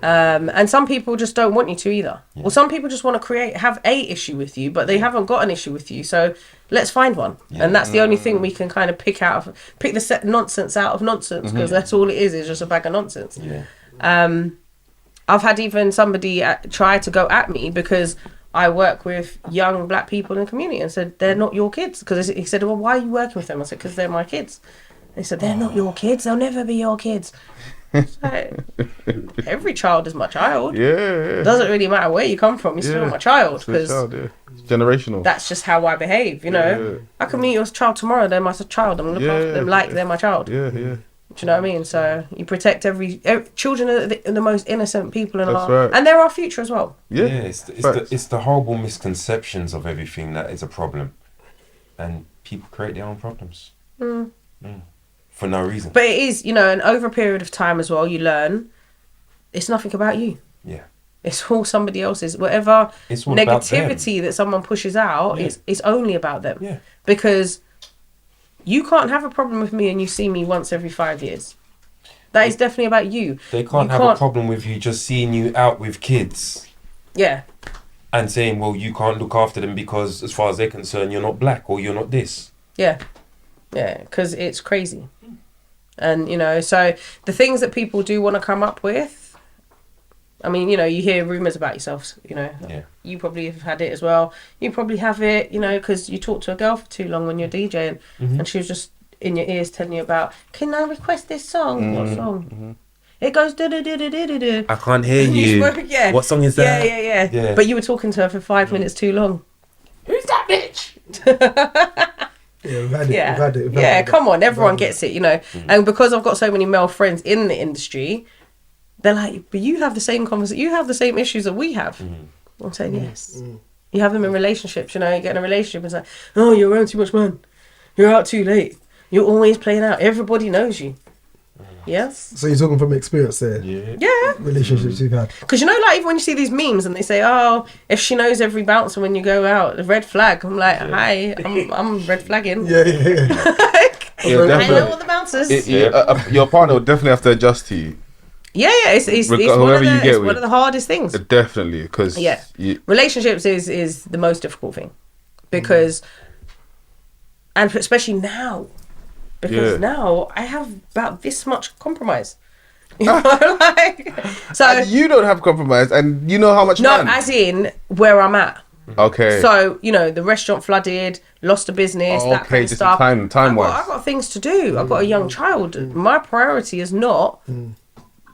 And some people just don't want you to either. Yeah. Or some people just want to have a issue with you, but they haven't got an issue with you. So let's find one. Yeah. And that's the only thing we can kind of pick the nonsense out of nonsense, because that's all it is just a bag of nonsense. Yeah. I've had even somebody try to go at me because I work with young black people in the community and said, they're not your kids. Because he said, well, why are you working with them? I said, because they're my kids. They said, they're not your kids. They'll never be your kids. So, every child is my child. Yeah. Doesn't really matter where you come from. You're still my child. Because it's generational. That's just how I behave, you know. I can meet your child tomorrow. They're my child. I'm going to look after them like they're my child. Yeah. Do you know what I mean? So you protect every children are the most innocent people in our right. and they're our future as well. Yeah, it's the horrible misconceptions of everything that is a problem, and people create their own problems for no reason. But it is, you know, and over a period of time as well, you learn it's nothing about you. Yeah, it's all somebody else's. Whatever it's all negativity that someone pushes out, it's only about them. Yeah, because you can't have a problem with me and you see me once every 5 years. That is definitely about you. They can't have a problem with you just seeing you out with kids. Yeah. And saying, well, you can't look after them because as far as they're concerned, you're not black or you're not this. Yeah. Yeah, because it's crazy. And, you know, so the things that people do want to come up with, I mean, you know, you hear rumours about yourselves, you know. Yeah. You probably have had it as well. You probably have it, you know, because you talk to a girl for too long when you're DJing and she was just in your ears telling you about, can I request this song? What song? It goes do-do-do-do-do-do. I can't hear you. Yeah. What song is that? Yeah. But you were talking to her for 5 minutes too long. Who's that bitch? Yeah, we've had it. Yeah, come on, everyone gets it, you know. And because I've got so many male friends in the industry, they're like, but you have the same conversation, you have the same issues that we have. I'm saying yes. You have them in relationships, you know, you get in a relationship and it's like, oh, you're around too much, man. You're out too late. You're always playing out. Everybody knows you. Yes. So you're talking from experience there? Yeah. Relationships you've had. Because you know, like even when you see these memes and they say, oh, if she knows every bouncer when you go out, the red flag. I'm like, hi, I'm red flagging. Yeah. I know all the bouncers. Your partner will definitely have to adjust to you. Yeah, it's one of the hardest things. Definitely, because relationships is the most difficult thing, because and especially now, because now I have about this much compromise. You know, so and you don't have compromise, and you know how much. No, as in where I'm at. Okay. So you know the restaurant flooded, lost a business, that kind of just stuff. Time wise. I've got things to do. I've got a young child. My priority is not.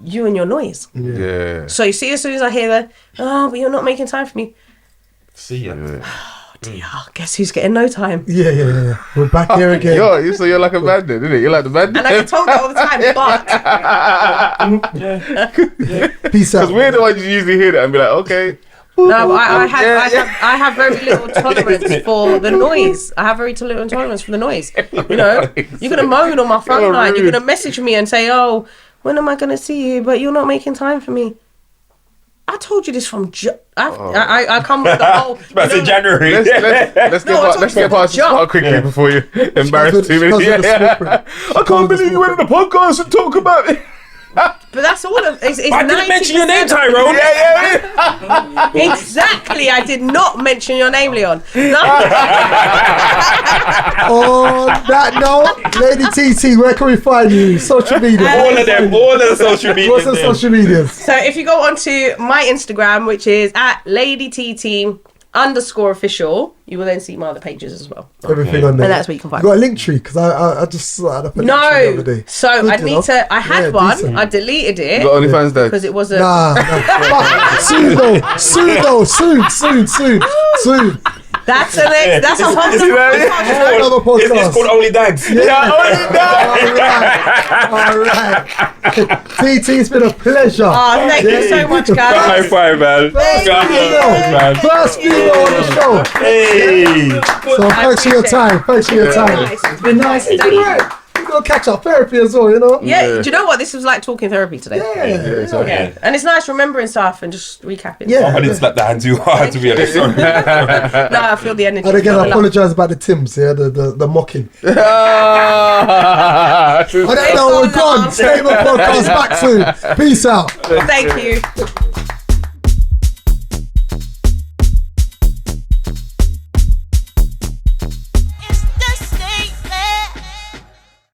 You and your noise. Yeah. So you see, as soon as I hear that, oh, but you're not making time for me. See ya. Oh dear, guess who's getting no time? Yeah. We're back here again. So you're like a bandit, isn't it? You're like the bandit. And I get told that all the time, but Peace out. Because we're the ones you usually hear that and be like, okay. No, but I have very little tolerance for the noise. I have very little tolerance for the noise. You know, you're gonna moan on my phone line. You're gonna message me and say, oh, when am I going to see you? But you're not making time for me. I told you this from... I come with the whole... That's in January. Let's get past this part quickly before you embarrass too many. I can't believe you went on the podcast and talk about it. But that's all of... it's I didn't mention your name, 90%. Tyrone. Exactly, I did not mention your name, Leon. On that note, Lady TT, where can we find you? Social media. All of them, all of the social media. What's the social medias? So if you go onto my Instagram, which is at LadyTT_official, you will then see my other pages as well. Everything on there. And that's where you can find You got a link tree? Because I just had up a link tree the other day. So Good, I you need know? to. I had one. decent. I deleted it You got OnlyFans, Dagz? because it wasn't. Nah. Soon though. Soon. That's a whole Another It's podcast. called Only Dagz. All right. TT, it's been a pleasure. Oh, thank you so much, guys. High five, man. First female on the show. Hey. So thanks for your time. It's been nice. Thank you. We're going to catch up therapy as well, you know? Yeah, do you know what? This was like talking therapy today. Yeah. And it's nice remembering stuff and just recapping. Yeah. I didn't slap the hand too hard, to be honest. Sorry. No, I feel the energy. And again, I apologise about the Tims, the mocking. On that note, we're gone. Stable podcast back soon. Peace out. Thank you.